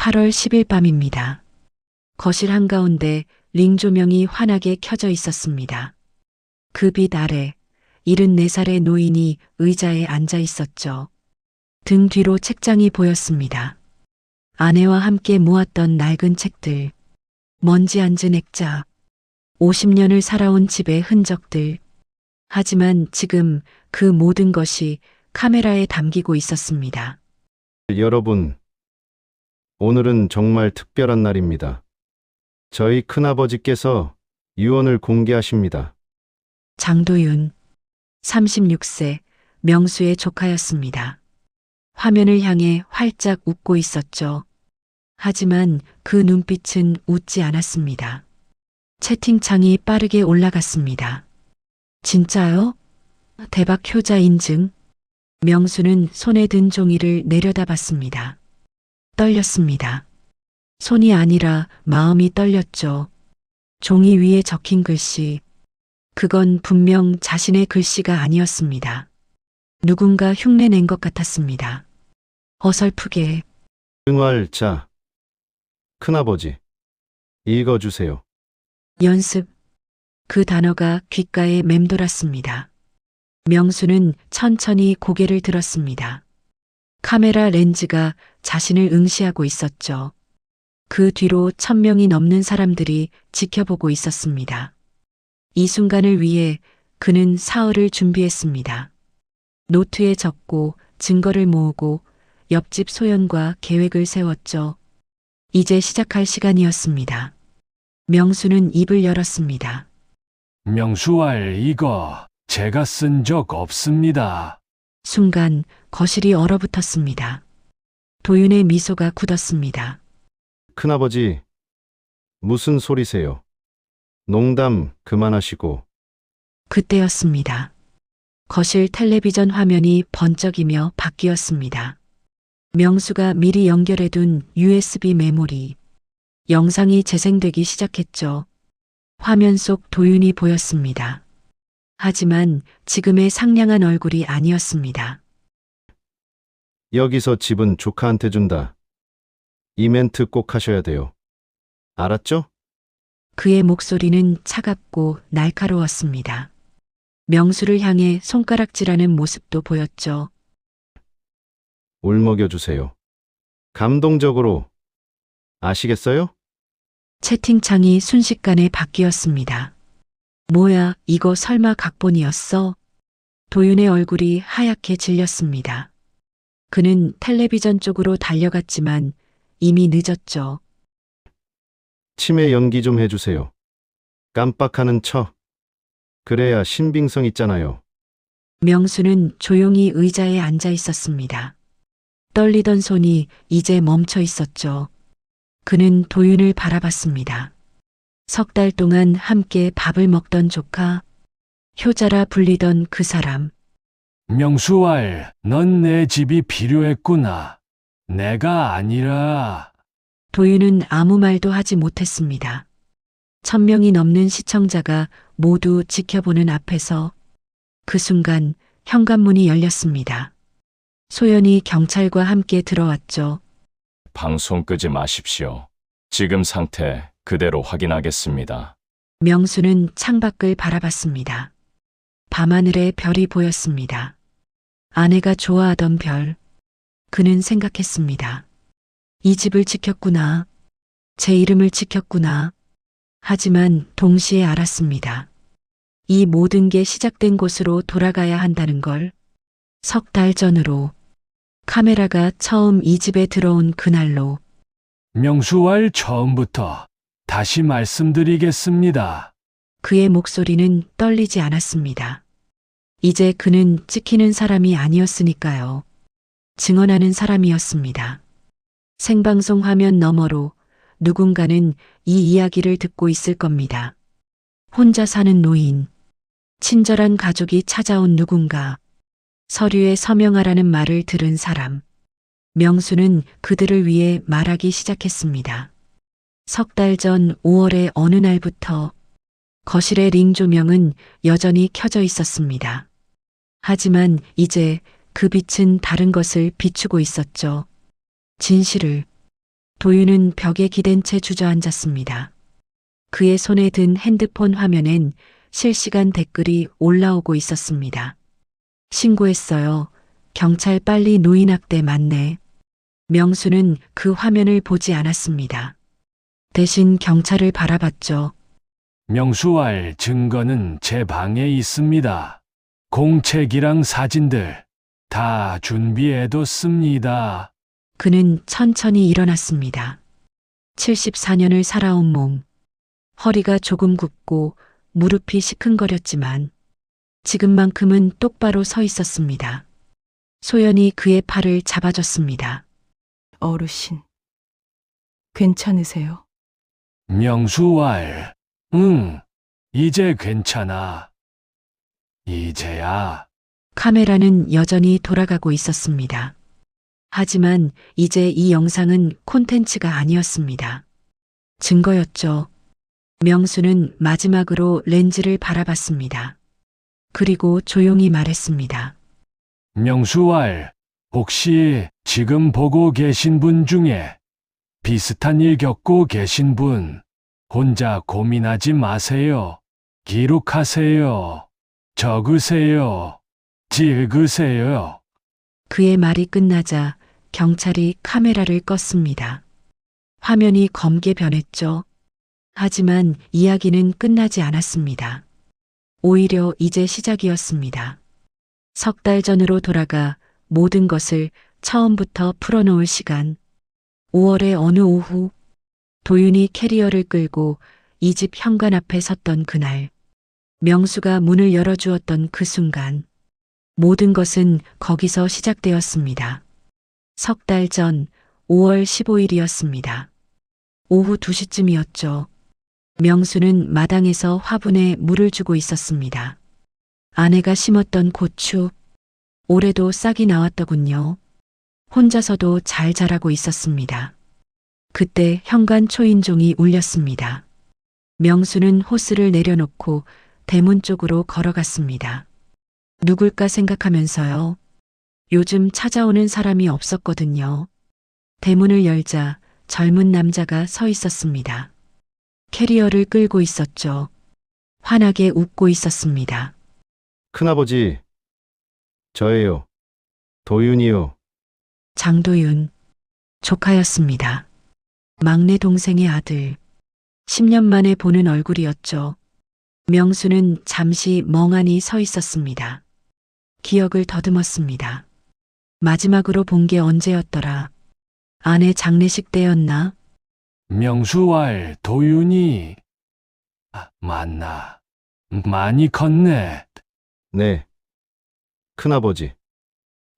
8월 10일 밤입니다. 거실 한가운데 링 조명이 환하게 켜져 있었습니다. 그 빛 아래 74살의 노인이 의자에 앉아 있었죠. 등 뒤로 책장이 보였습니다. 아내와 함께 모았던 낡은 책들, 먼지 앉은 액자, 50년을 살아온 집의 흔적들. 하지만 지금 그 모든 것이 카메라에 담기고 있었습니다. 여러분, 오늘은 정말 특별한 날입니다. 저희 큰아버지께서 유언을 공개하십니다. 장도윤, 36세, 명수의 조카였습니다. 화면을 향해 활짝 웃고 있었죠. 하지만 그 눈빛은 웃지 않았습니다. 채팅창이 빠르게 올라갔습니다. 진짜요? 대박 효자 인증. 명수는 손에 든 종이를 내려다봤습니다. 떨렸습니다. 손이 아니라 마음이 떨렸죠. 종이 위에 적힌 글씨. 그건 분명 자신의 글씨가 아니었습니다. 누군가 흉내낸 것 같았습니다. 어설프게. 응활자. 큰아버지, 읽어주세요. 연습. 그 단어가 귓가에 맴돌았습니다. 명수는 천천히 고개를 들었습니다. 카메라 렌즈가 자신을 응시하고 있었죠. 그 뒤로 1000명이 넘는 사람들이 지켜보고 있었습니다. 이 순간을 위해 그는 사흘을 준비했습니다. 노트에 적고 증거를 모으고 옆집 소연과 계획을 세웠죠. 이제 시작할 시간이었습니다. 명수는 입을 열었습니다. 명수알 이거 제가 쓴 적 없습니다. 순간 거실이 얼어붙었습니다. 도윤의 미소가 굳었습니다. 큰아버지, 무슨 소리세요? 농담 그만하시고. 그때였습니다. 거실 텔레비전 화면이 번쩍이며 바뀌었습니다. 명수가 미리 연결해둔 USB 메모리. 영상이 재생되기 시작했죠. 화면 속 도윤이 보였습니다. 하지만 지금의 상냥한 얼굴이 아니었습니다. 여기서 집은 조카한테 준다. 이 멘트 꼭 하셔야 돼요. 알았죠? 그의 목소리는 차갑고 날카로웠습니다. 명수를 향해 손가락질하는 모습도 보였죠. 울먹여주세요. 감동적으로. 아시겠어요? 채팅창이 순식간에 바뀌었습니다. 뭐야, 이거 설마 각본이었어? 도윤의 얼굴이 하얗게 질렸습니다. 그는 텔레비전 쪽으로 달려갔지만 이미 늦었죠. 치매 연기 좀 해주세요. 깜빡하는 척. 그래야 신빙성 있잖아요. 명수는 조용히 의자에 앉아 있었습니다. 떨리던 손이 이제 멈춰 있었죠. 그는 도윤을 바라봤습니다. 석 달 동안 함께 밥을 먹던 조카, 효자라 불리던 그 사람. 명수알, 넌 내 집이 필요했구나. 내가 아니라. 도윤은 아무 말도 하지 못했습니다. 1000명이 넘는 시청자가 모두 지켜보는 앞에서 그 순간 현관문이 열렸습니다. 소연이 경찰과 함께 들어왔죠. 방송 끄지 마십시오. 지금 상태 그대로 확인하겠습니다. 명수는 창밖을 바라봤습니다. 밤하늘에 별이 보였습니다. 아내가 좋아하던 별. 그는 생각했습니다. 이 집을 지켰구나. 제 이름을 지켰구나. 하지만 동시에 알았습니다. 이 모든 게 시작된 곳으로 돌아가야 한다는 걸. 석 달 전으로. 카메라가 처음 이 집에 들어온 그날로. 명수알 처음부터 다시 말씀드리겠습니다. 그의 목소리는 떨리지 않았습니다. 이제 그는 찍히는 사람이 아니었으니까요. 증언하는 사람이었습니다. 생방송 화면 너머로 누군가는 이 이야기를 듣고 있을 겁니다. 혼자 사는 노인, 친절한 가족이 찾아온 누군가, 서류에 서명하라는 말을 들은 사람. 명수는 그들을 위해 말하기 시작했습니다. 석 달 전 5월의 어느 날부터 거실의 링 조명은 여전히 켜져 있었습니다. 하지만 이제 그 빛은 다른 것을 비추고 있었죠. 진실을, 도윤은 벽에 기댄 채 주저앉았습니다. 그의 손에 든 핸드폰 화면엔 실시간 댓글이 올라오고 있었습니다. 신고했어요. 경찰 빨리 노인학대 맞네. 명수는 그 화면을 보지 않았습니다. 대신 경찰을 바라봤죠. 명수알 증거는 제 방에 있습니다. 공책이랑 사진들 다 준비해뒀습니다. 그는 천천히 일어났습니다. 74년을 살아온 몸. 허리가 조금 굽고 무릎이 시큰거렸지만 지금만큼은 똑바로 서 있었습니다. 소연이 그의 팔을 잡아줬습니다. 어르신, 괜찮으세요? 명수알, 응, 이제 괜찮아. 이제야. 카메라는 여전히 돌아가고 있었습니다. 하지만 이제 이 영상은 콘텐츠가 아니었습니다. 증거였죠. 명수는 마지막으로 렌즈를 바라봤습니다. 그리고 조용히 말했습니다. 명수알, 혹시 지금 보고 계신 분 중에 비슷한 일 겪고 계신 분, 혼자 고민하지 마세요. 기록하세요. 적으세요. 찍으세요. 그의 말이 끝나자 경찰이 카메라를 껐습니다. 화면이 검게 변했죠. 하지만 이야기는 끝나지 않았습니다. 오히려 이제 시작이었습니다. 석 달 전으로 돌아가 모든 것을 처음부터 풀어놓을 시간. 5월의 어느 오후, 도윤이 캐리어를 끌고 이 집 현관 앞에 섰던 그날, 명수가 문을 열어주었던 그 순간, 모든 것은 거기서 시작되었습니다. 석 달 전 5월 15일이었습니다. 오후 2시쯤이었죠. 명수는 마당에서 화분에 물을 주고 있었습니다. 아내가 심었던 고추, 올해도 싹이 나왔더군요. 혼자서도 잘 자라고 있었습니다. 그때 현관 초인종이 울렸습니다. 명수는 호스를 내려놓고 대문 쪽으로 걸어갔습니다. 누굴까 생각하면서요. 요즘 찾아오는 사람이 없었거든요. 대문을 열자 젊은 남자가 서 있었습니다. 캐리어를 끌고 있었죠. 환하게 웃고 있었습니다. 큰아버지, 저예요. 도윤이요. 장도윤, 조카였습니다. 막내 동생의 아들. 10년 만에 보는 얼굴이었죠. 명수는 잠시 멍하니 서 있었습니다. 기억을 더듬었습니다. 마지막으로 본 게 언제였더라? 아내 장례식 때였나? 명수알 도윤이. 맞나. 많이 컸네. 네. 큰아버지,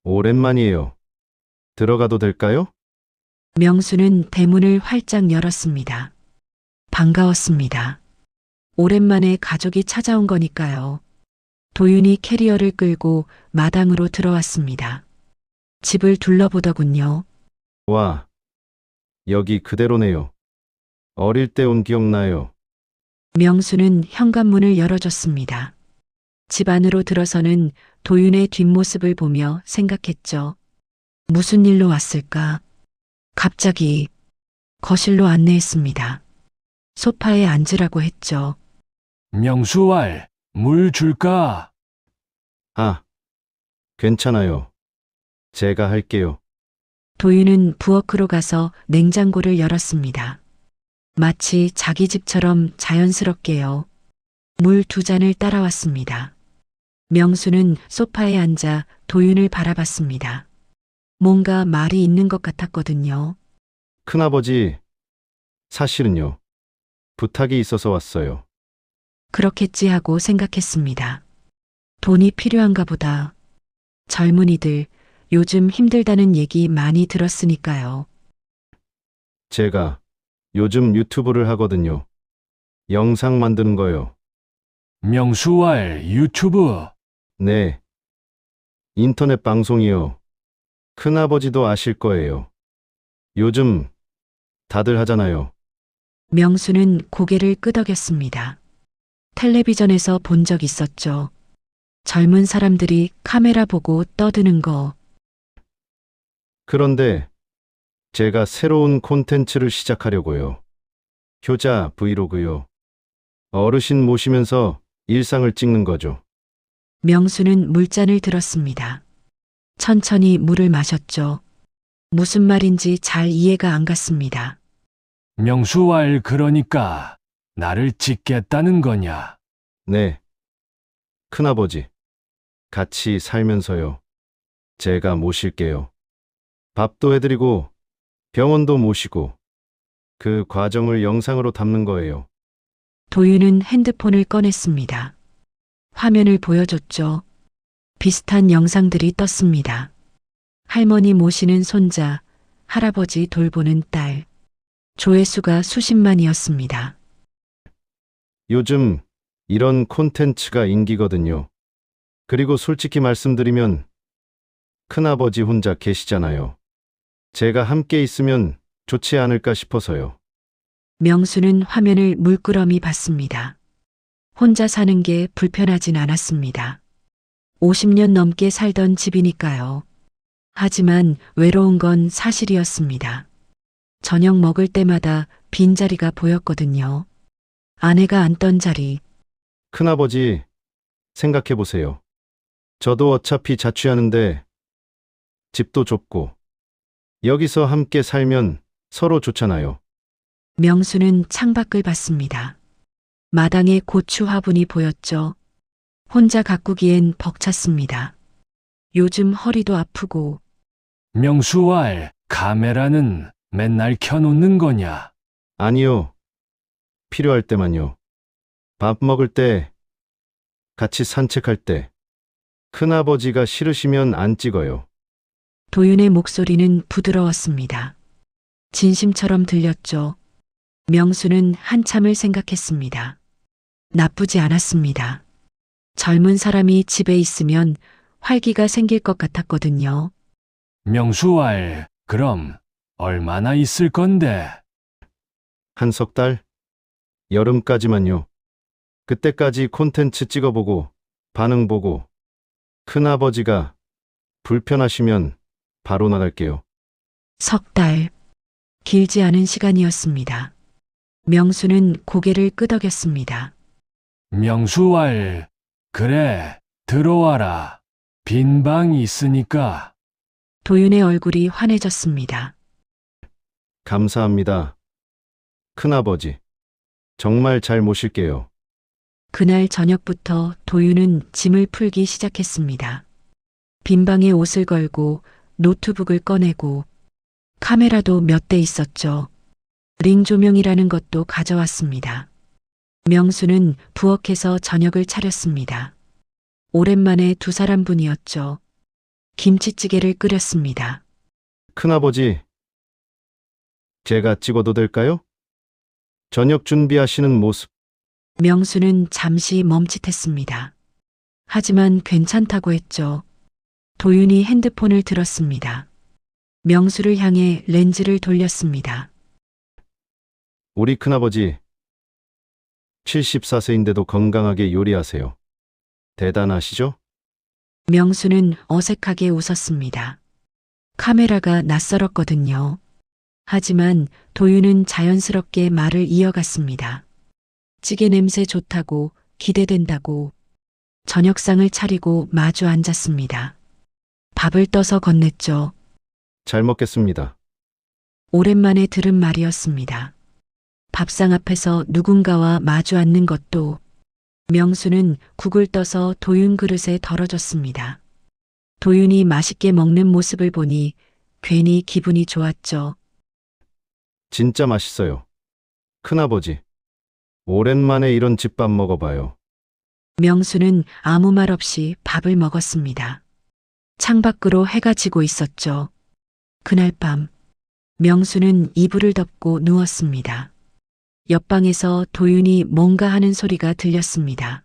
오랜만이에요. 들어가도 될까요? 명수는 대문을 활짝 열었습니다. 반가웠습니다. 오랜만에 가족이 찾아온 거니까요. 도윤이 캐리어를 끌고 마당으로 들어왔습니다. 집을 둘러보더군요. 와, 여기 그대로네요. 어릴 때 온 기억나요. 명수는 현관문을 열어줬습니다. 집 안으로 들어서는 도윤의 뒷모습을 보며 생각했죠. 무슨 일로 왔을까? 갑자기 거실로 안내했습니다. 소파에 앉으라고 했죠. 명수알, 물 줄까? 아, 괜찮아요. 제가 할게요. 도윤은 부엌으로 가서 냉장고를 열었습니다. 마치 자기 집처럼 자연스럽게요. 물 2잔을 따라왔습니다. 명수는 소파에 앉아 도윤을 바라봤습니다. 뭔가 말이 있는 것 같았거든요. 큰아버지, 사실은요. 부탁이 있어서 왔어요. 그렇겠지 하고 생각했습니다. 돈이 필요한가 보다. 젊은이들 요즘 힘들다는 얘기 많이 들었으니까요. 제가 요즘 유튜브를 하거든요. 영상 만드는 거요. 명수알 유튜브. 네. 인터넷 방송이요. 큰아버지도 아실 거예요. 요즘 다들 하잖아요. 명수는 고개를 끄덕였습니다. 텔레비전에서 본 적 있었죠. 젊은 사람들이 카메라 보고 떠드는 거. 그런데 제가 새로운 콘텐츠를 시작하려고요. 효자 브이로그요. 어르신 모시면서 일상을 찍는 거죠. 명수는 물잔을 들었습니다. 천천히 물을 마셨죠. 무슨 말인지 잘 이해가 안 갔습니다. 명수왈 그러니까 나를 찍겠다는 거냐? 네. 큰아버지. 같이 살면서요. 제가 모실게요. 밥도 해드리고 병원도 모시고 그 과정을 영상으로 담는 거예요. 도윤은 핸드폰을 꺼냈습니다. 화면을 보여줬죠. 비슷한 영상들이 떴습니다. 할머니 모시는 손자, 할아버지 돌보는 딸. 조회수가 수십만이었습니다. 요즘 이런 콘텐츠가 인기거든요. 그리고 솔직히 말씀드리면 큰아버지 혼자 계시잖아요. 제가 함께 있으면 좋지 않을까 싶어서요. 명수는 화면을 물끄러미 봤습니다. 혼자 사는 게 불편하진 않았습니다. 50년 넘게 살던 집이니까요. 하지만 외로운 건 사실이었습니다. 저녁 먹을 때마다 빈자리가 보였거든요. 아내가 앉던 자리, 큰아버지, 생각해 보세요. 저도 어차피 자취하는데 집도 좁고 여기서 함께 살면 서로 좋잖아요. 명수는 창밖을 봤습니다. 마당에 고추 화분이 보였죠. 혼자 가꾸기엔 벅찼습니다. 요즘 허리도 아프고 명수왈 카메라는 맨날 켜놓는 거냐? 아니요. 필요할 때만요. 밥 먹을 때, 같이 산책할 때. 큰아버지가 싫으시면 안 찍어요. 도윤의 목소리는 부드러웠습니다. 진심처럼 들렸죠. 명수는 한참을 생각했습니다. 나쁘지 않았습니다. 젊은 사람이 집에 있으면 활기가 생길 것 같았거든요. 명수왈 그럼 얼마나 있을 건데? 한 석 달? 여름까지만요. 그때까지 콘텐츠 찍어보고, 반응 보고, 큰아버지가 불편하시면 바로 나갈게요. 석 달. 길지 않은 시간이었습니다. 명수는 고개를 끄덕였습니다. 명수왈 그래 들어와라. 빈 방 있으니까. 도윤의 얼굴이 환해졌습니다. 감사합니다. 큰아버지. 정말 잘 모실게요. 그날 저녁부터 도윤은 짐을 풀기 시작했습니다. 빈방에 옷을 걸고 노트북을 꺼내고 카메라도 몇 대 있었죠. 링 조명이라는 것도 가져왔습니다. 명수는 부엌에서 저녁을 차렸습니다. 오랜만에 두 사람분이었죠. 김치찌개를 끓였습니다. 큰아버지. 제가 찍어도 될까요? 저녁 준비하시는 모습. 명수는 잠시 멈칫했습니다. 하지만 괜찮다고 했죠. 도윤이 핸드폰을 들었습니다. 명수를 향해 렌즈를 돌렸습니다. 우리 큰아버지. 74세인데도 건강하게 요리하세요. 대단하시죠? 명수는 어색하게 웃었습니다. 카메라가 낯설었거든요. 하지만 도윤은 자연스럽게 말을 이어갔습니다. 찌개 냄새 좋다고, 기대된다고. 저녁상을 차리고 마주 앉았습니다. 밥을 떠서 건넸죠. 잘 먹겠습니다. 오랜만에 들은 말이었습니다. 밥상 앞에서 누군가와 마주 앉는 것도. 명수는 국을 떠서 도윤 그릇에 덜어줬습니다. 도윤이 맛있게 먹는 모습을 보니 괜히 기분이 좋았죠. 진짜 맛있어요. 큰아버지. 오랜만에 이런 집밥 먹어봐요. 명수는 아무 말 없이 밥을 먹었습니다. 창밖으로 해가 지고 있었죠. 그날 밤, 명수는 이불을 덮고 누웠습니다. 옆방에서 도윤이 뭔가 하는 소리가 들렸습니다.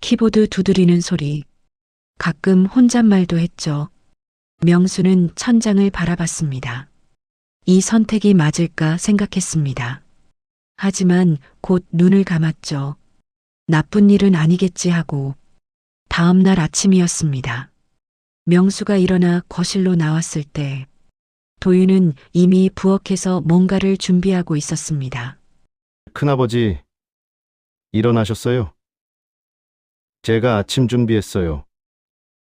키보드 두드리는 소리. 가끔 혼잣말도 했죠. 명수는 천장을 바라봤습니다. 이 선택이 맞을까 생각했습니다. 하지만 곧 눈을 감았죠. 나쁜 일은 아니겠지 하고. 다음 날 아침이었습니다. 명수가 일어나 거실로 나왔을 때 도윤은 이미 부엌에서 뭔가를 준비하고 있었습니다. 큰아버지, 일어나셨어요? 제가 아침 준비했어요.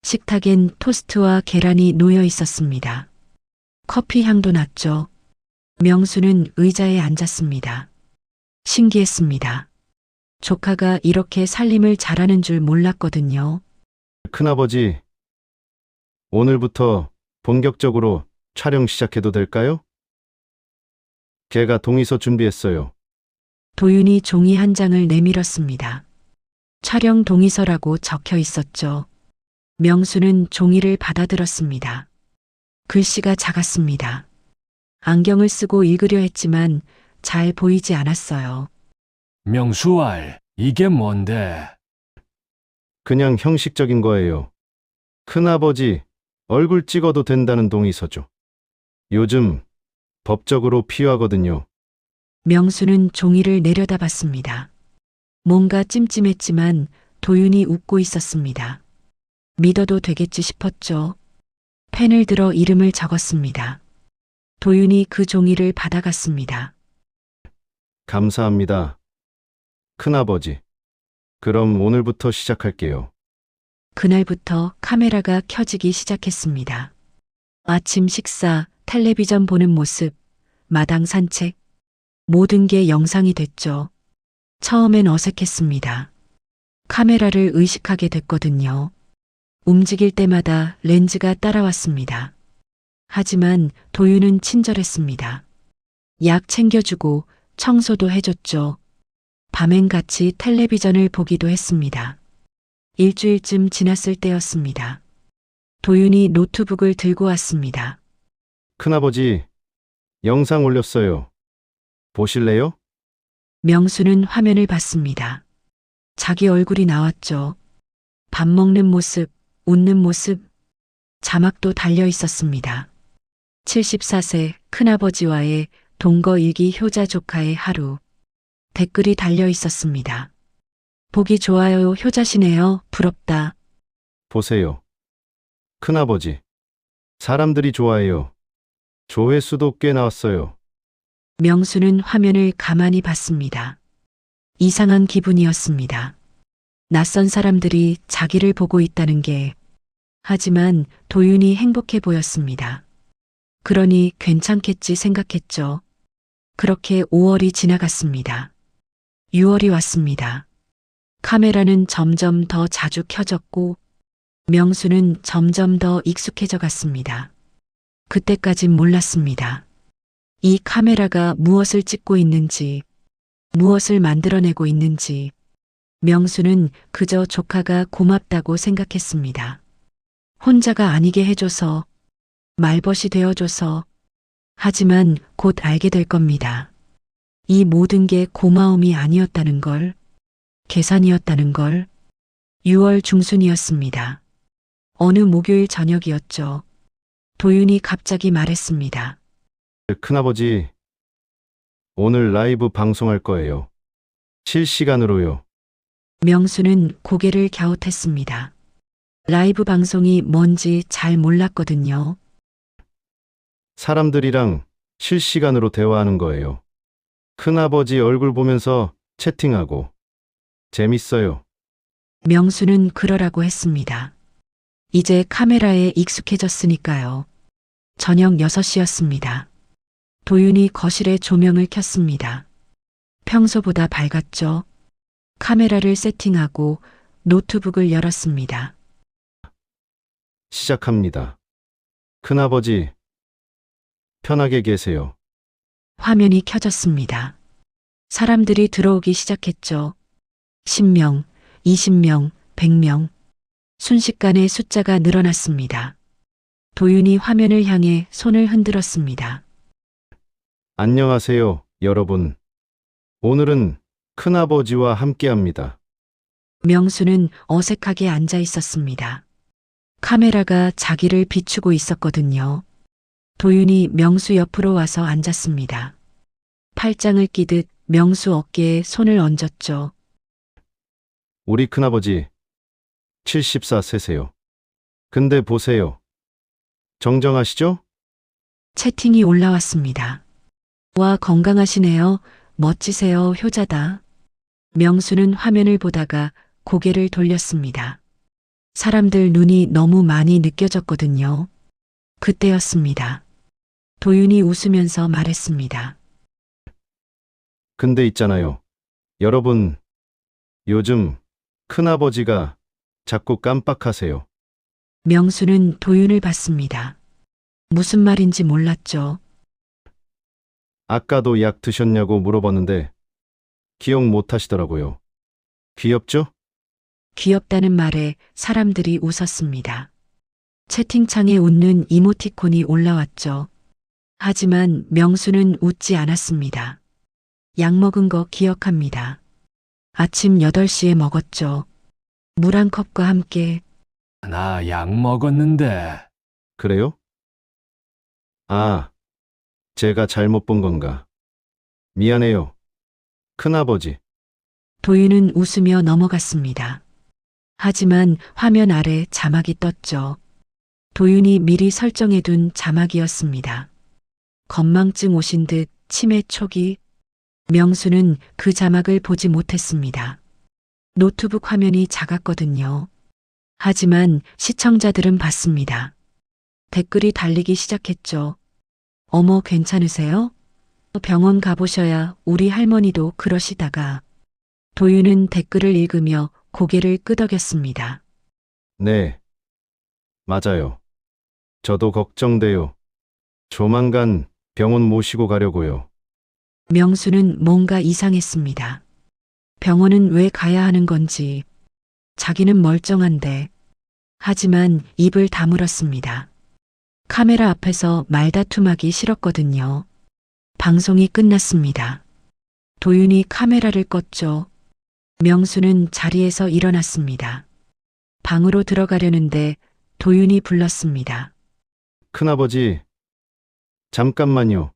식탁엔 토스트와 계란이 놓여 있었습니다. 커피 향도 났죠. 명수는 의자에 앉았습니다. 신기했습니다. 조카가 이렇게 살림을 잘하는 줄 몰랐거든요. 큰아버지, 오늘부터 본격적으로 촬영 시작해도 될까요? 걔가 동의서 준비했어요. 도윤이 종이 한 장을 내밀었습니다. 촬영 동의서라고 적혀 있었죠. 명수는 종이를 받아들었습니다. 글씨가 작았습니다. 안경을 쓰고 읽으려 했지만 잘 보이지 않았어요. 명수알, 이게 뭔데? 그냥 형식적인 거예요. 큰아버지, 얼굴 찍어도 된다는 동의서죠. 요즘 법적으로 필요하거든요. 명수는 종이를 내려다봤습니다. 뭔가 찜찜했지만 도윤이 웃고 있었습니다. 믿어도 되겠지 싶었죠. 펜을 들어 이름을 적었습니다. 도윤이 그 종이를 받아갔습니다. 감사합니다. 큰아버지. 그럼 오늘부터 시작할게요. 그날부터 카메라가 켜지기 시작했습니다. 아침 식사, 텔레비전 보는 모습, 마당 산책, 모든 게 영상이 됐죠. 처음엔 어색했습니다. 카메라를 의식하게 됐거든요. 움직일 때마다 렌즈가 따라왔습니다. 하지만 도윤은 친절했습니다. 약 챙겨주고 청소도 해줬죠. 밤엔 같이 텔레비전을 보기도 했습니다. 일주일쯤 지났을 때였습니다. 도윤이 노트북을 들고 왔습니다. 큰아버지, 영상 올렸어요. 보실래요? 명수는 화면을 봤습니다. 자기 얼굴이 나왔죠. 밥 먹는 모습, 웃는 모습, 자막도 달려 있었습니다. 74세 큰아버지와의 동거일기 효자 조카의 하루. 댓글이 달려 있었습니다. 보기 좋아요, 효자시네요, 부럽다. 보세요. 큰아버지. 사람들이 좋아해요. 조회수도 꽤 나왔어요. 명수는 화면을 가만히 봤습니다. 이상한 기분이었습니다. 낯선 사람들이 자기를 보고 있다는 게, 하지만 도윤이 행복해 보였습니다. 그러니 괜찮겠지 생각했죠. 그렇게 5월이 지나갔습니다. 6월이 왔습니다. 카메라는 점점 더 자주 켜졌고, 명수는 점점 더 익숙해져 갔습니다. 그때까진 몰랐습니다. 이 카메라가 무엇을 찍고 있는지, 무엇을 만들어내고 있는지, 명수는 그저 조카가 고맙다고 생각했습니다. 혼자가 아니게 해줘서, 말벗이 되어줘서, 하지만 곧 알게 될 겁니다. 이 모든 게 고마움이 아니었다는 걸, 계산이었다는 걸. 6월 중순이었습니다. 어느 목요일 저녁이었죠. 도윤이 갑자기 말했습니다. 큰아버지, 오늘 라이브 방송할 거예요. 실시간으로요. 명수는 고개를 갸웃했습니다. 라이브 방송이 뭔지 잘 몰랐거든요. 사람들이랑 실시간으로 대화하는 거예요. 큰아버지 얼굴 보면서 채팅하고. 재밌어요. 명수는 그러라고 했습니다. 이제 카메라에 익숙해졌으니까요. 저녁 6시였습니다. 도윤이 거실에 조명을 켰습니다. 평소보다 밝았죠. 카메라를 세팅하고 노트북을 열었습니다. 시작합니다. 큰아버지, 편하게 계세요. 화면이 켜졌습니다. 사람들이 들어오기 시작했죠. 10명, 20명, 100명. 순식간에 숫자가 늘어났습니다. 도윤이 화면을 향해 손을 흔들었습니다. 안녕하세요, 여러분. 오늘은 큰아버지와 함께합니다. 명수는 어색하게 앉아 있었습니다. 카메라가 자기를 비추고 있었거든요. 도윤이 명수 옆으로 와서 앉았습니다. 팔짱을 끼듯 명수 어깨에 손을 얹었죠. 우리 큰아버지, 74세세요. 근데 보세요. 정정하시죠? 채팅이 올라왔습니다. 와, 건강하시네요. 멋지세요, 효자다. 명수는 화면을 보다가 고개를 돌렸습니다. 사람들 눈이 너무 많이 느껴졌거든요. 그때였습니다. 도윤이 웃으면서 말했습니다. 근데 있잖아요. 여러분, 요즘 큰아버지가 자꾸 깜빡하세요. 명수는 도윤을 봤습니다. 무슨 말인지 몰랐죠. 아까도 약 드셨냐고 물어봤는데 기억 못 하시더라고요. 귀엽죠? 귀엽다는 말에 사람들이 웃었습니다. 채팅창에 웃는 이모티콘이 올라왔죠. 하지만 명수는 웃지 않았습니다. 약 먹은 거 기억합니다. 아침 8시에 먹었죠. 물 한 컵과 함께. 나 약 먹었는데. 그래요? 아, 제가 잘못 본 건가. 미안해요. 큰아버지. 도윤은 웃으며 넘어갔습니다. 하지만 화면 아래 자막이 떴죠. 도윤이 미리 설정해둔 자막이었습니다. 건망증 오신 듯 치매 초기. 명수는 그 자막을 보지 못했습니다. 노트북 화면이 작았거든요. 하지만 시청자들은 봤습니다. 댓글이 달리기 시작했죠. 어머, 괜찮으세요? 병원 가보셔야 우리 할머니도 그러시다가. 도윤은 댓글을 읽으며 고개를 끄덕였습니다. 네. 맞아요. 저도 걱정돼요. 조만간 병원 모시고 가려고요. 명수는 뭔가 이상했습니다. 병원은 왜 가야 하는 건지. 자기는 멀쩡한데. 하지만 입을 다물었습니다. 카메라 앞에서 말다툼하기 싫었거든요. 방송이 끝났습니다. 도윤이 카메라를 껐죠. 명수는 자리에서 일어났습니다. 방으로 들어가려는데 도윤이 불렀습니다. 큰아버지, 잠깐만요.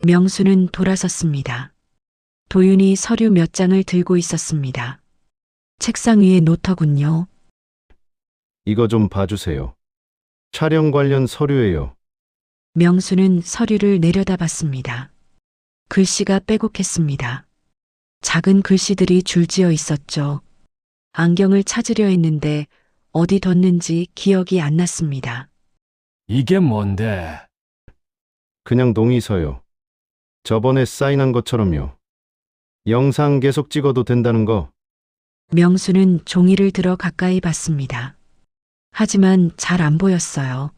명수는 돌아섰습니다. 도윤이 서류 몇 장을 들고 있었습니다. 책상 위에 노터군요. 이거 좀 봐주세요. 촬영 관련 서류예요. 명수는 서류를 내려다봤습니다. 글씨가 빼곡했습니다. 작은 글씨들이 줄지어 있었죠. 안경을 찾으려 했는데 어디 뒀는지 기억이 안 났습니다. 이게 뭔데? 그냥 동의서요. 저번에 사인한 것처럼요. 영상 계속 찍어도 된다는 거. 명수는 종이를 들어 가까이 봤습니다. 하지만 잘 안 보였어요.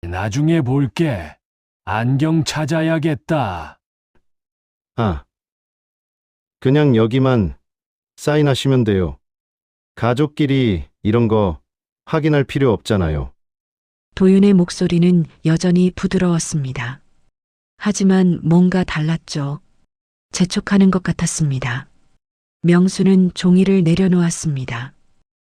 나중에 볼게. 안경 찾아야겠다. 아, 그냥 여기만 사인하시면 돼요. 가족끼리 이런 거 확인할 필요 없잖아요. 도윤의 목소리는 여전히 부드러웠습니다. 하지만 뭔가 달랐죠. 재촉하는 것 같았습니다. 명수는 종이를 내려놓았습니다.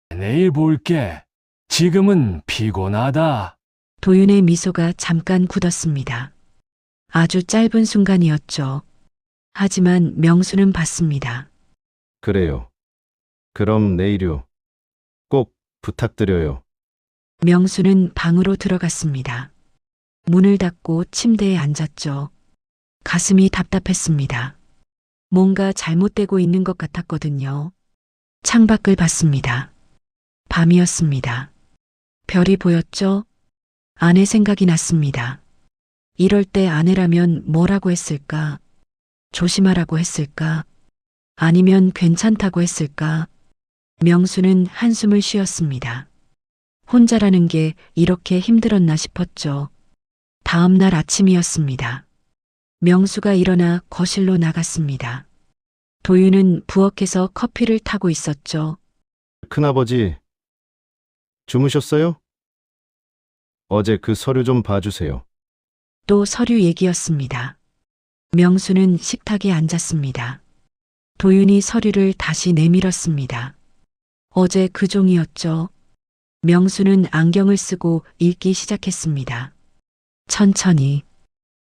내일 볼게. 지금은 피곤하다. 도윤의 미소가 잠깐 굳었습니다. 아주 짧은 순간이었죠. 하지만 명수는 봤습니다. 그래요. 그럼 내일요. 꼭 부탁드려요. 명수는 방으로 들어갔습니다. 문을 닫고 침대에 앉았죠. 가슴이 답답했습니다. 뭔가 잘못되고 있는 것 같았거든요. 창밖을 봤습니다. 밤이었습니다. 별이 보였죠? 아내 생각이 났습니다. 이럴 때 아내라면 뭐라고 했을까? 조심하라고 했을까? 아니면 괜찮다고 했을까? 명수는 한숨을 쉬었습니다. 혼자라는 게 이렇게 힘들었나 싶었죠. 다음 날 아침이었습니다. 명수가 일어나 거실로 나갔습니다. 도윤은 부엌에서 커피를 타고 있었죠. 큰아버지, 주무셨어요? 어제 그 서류 좀 봐주세요. 또 서류 얘기였습니다. 명수는 식탁에 앉았습니다. 도윤이 서류를 다시 내밀었습니다. 어제 그 종이었죠. 명수는 안경을 쓰고 읽기 시작했습니다. 천천히,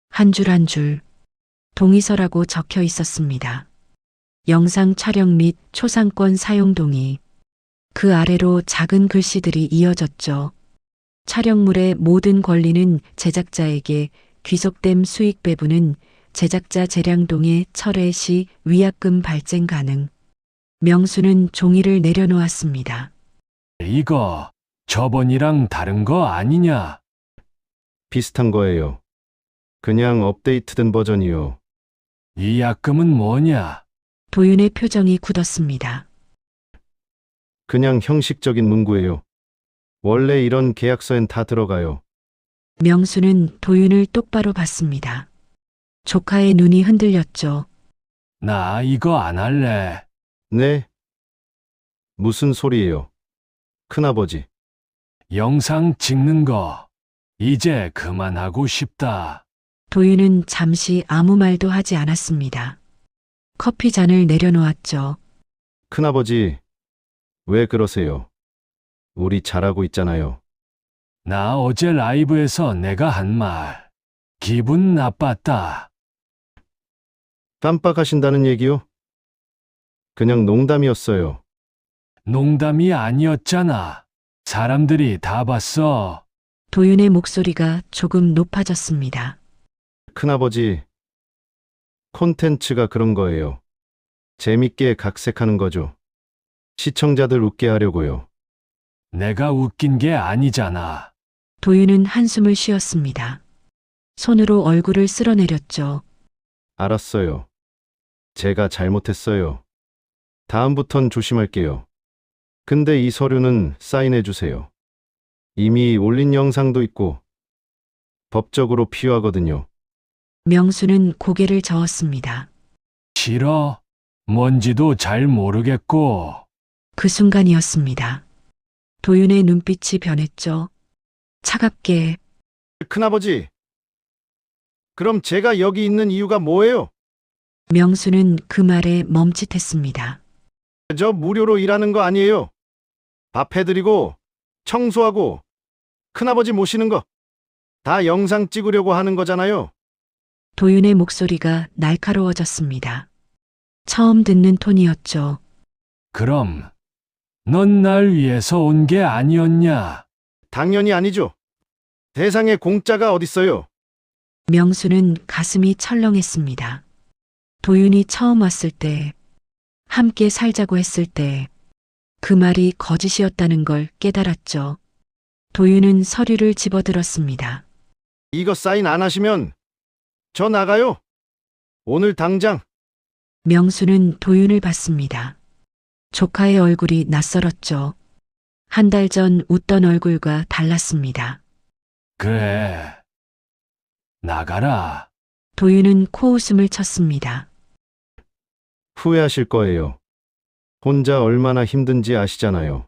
한 줄 한 줄, 동의서라고 적혀 있었습니다. 영상 촬영 및 초상권 사용 동의. 그 아래로 작은 글씨들이 이어졌죠. 촬영물의 모든 권리는 제작자에게 귀속됨 수익 배분은 제작자 재량동의 철회 시 위약금 발생 가능. 명수는 종이를 내려놓았습니다. 이거 저번이랑 다른 거 아니냐? 비슷한 거예요. 그냥 업데이트된 버전이요. 이 약금은 뭐냐? 도윤의 표정이 굳었습니다. 그냥 형식적인 문구예요. 원래 이런 계약서엔 다 들어가요. 명수는 도윤을 똑바로 봤습니다. 조카의 눈이 흔들렸죠. 나 이거 안 할래. 네? 무슨 소리예요? 큰아버지. 영상 찍는 거 이제 그만하고 싶다. 도윤은 잠시 아무 말도 하지 않았습니다. 커피 잔을 내려놓았죠. 큰아버지, 왜 그러세요? 우리 잘하고 있잖아요. 나 어제 라이브에서 내가 한 말 기분 나빴다. 깜빡하신다는 얘기요? 그냥 농담이었어요. 농담이 아니었잖아. 사람들이 다 봤어. 도윤의 목소리가 조금 높아졌습니다. 큰아버지, 콘텐츠가 그런 거예요. 재밌게 각색하는 거죠. 시청자들 웃게 하려고요. 내가 웃긴 게 아니잖아. 도윤은 한숨을 쉬었습니다. 손으로 얼굴을 쓸어내렸죠. 알았어요. 제가 잘못했어요. 다음부턴 조심할게요. 근데 이 서류는 사인해 주세요. 이미 올린 영상도 있고 법적으로 필요하거든요. 명수는 고개를 저었습니다. 싫어. 뭔지도 잘 모르겠고. 그 순간이었습니다. 도윤의 눈빛이 변했죠. 차갑게 큰아버지, 그럼 제가 여기 있는 이유가 뭐예요? 명수는 그 말에 멈칫했습니다. 저 무료로 일하는 거 아니에요. 밥 해드리고 청소하고 큰아버지 모시는 거 다 영상 찍으려고 하는 거잖아요. 도윤의 목소리가 날카로워졌습니다. 처음 듣는 톤이었죠. 그럼 넌 날 위해서 온 게 아니었냐? 당연히 아니죠. 세상에 공짜가 어딨어요. 명수는 가슴이 철렁했습니다. 도윤이 처음 왔을 때, 함께 살자고 했을 때, 그 말이 거짓이었다는 걸 깨달았죠. 도윤은 서류를 집어들었습니다. 이거 사인 안 하시면 저 나가요. 오늘 당장. 명수는 도윤을 봤습니다. 조카의 얼굴이 낯설었죠. 한 달 전 웃던 얼굴과 달랐습니다. 그래. 나가라. 도윤은 코웃음을 쳤습니다. 후회하실 거예요. 혼자 얼마나 힘든지 아시잖아요.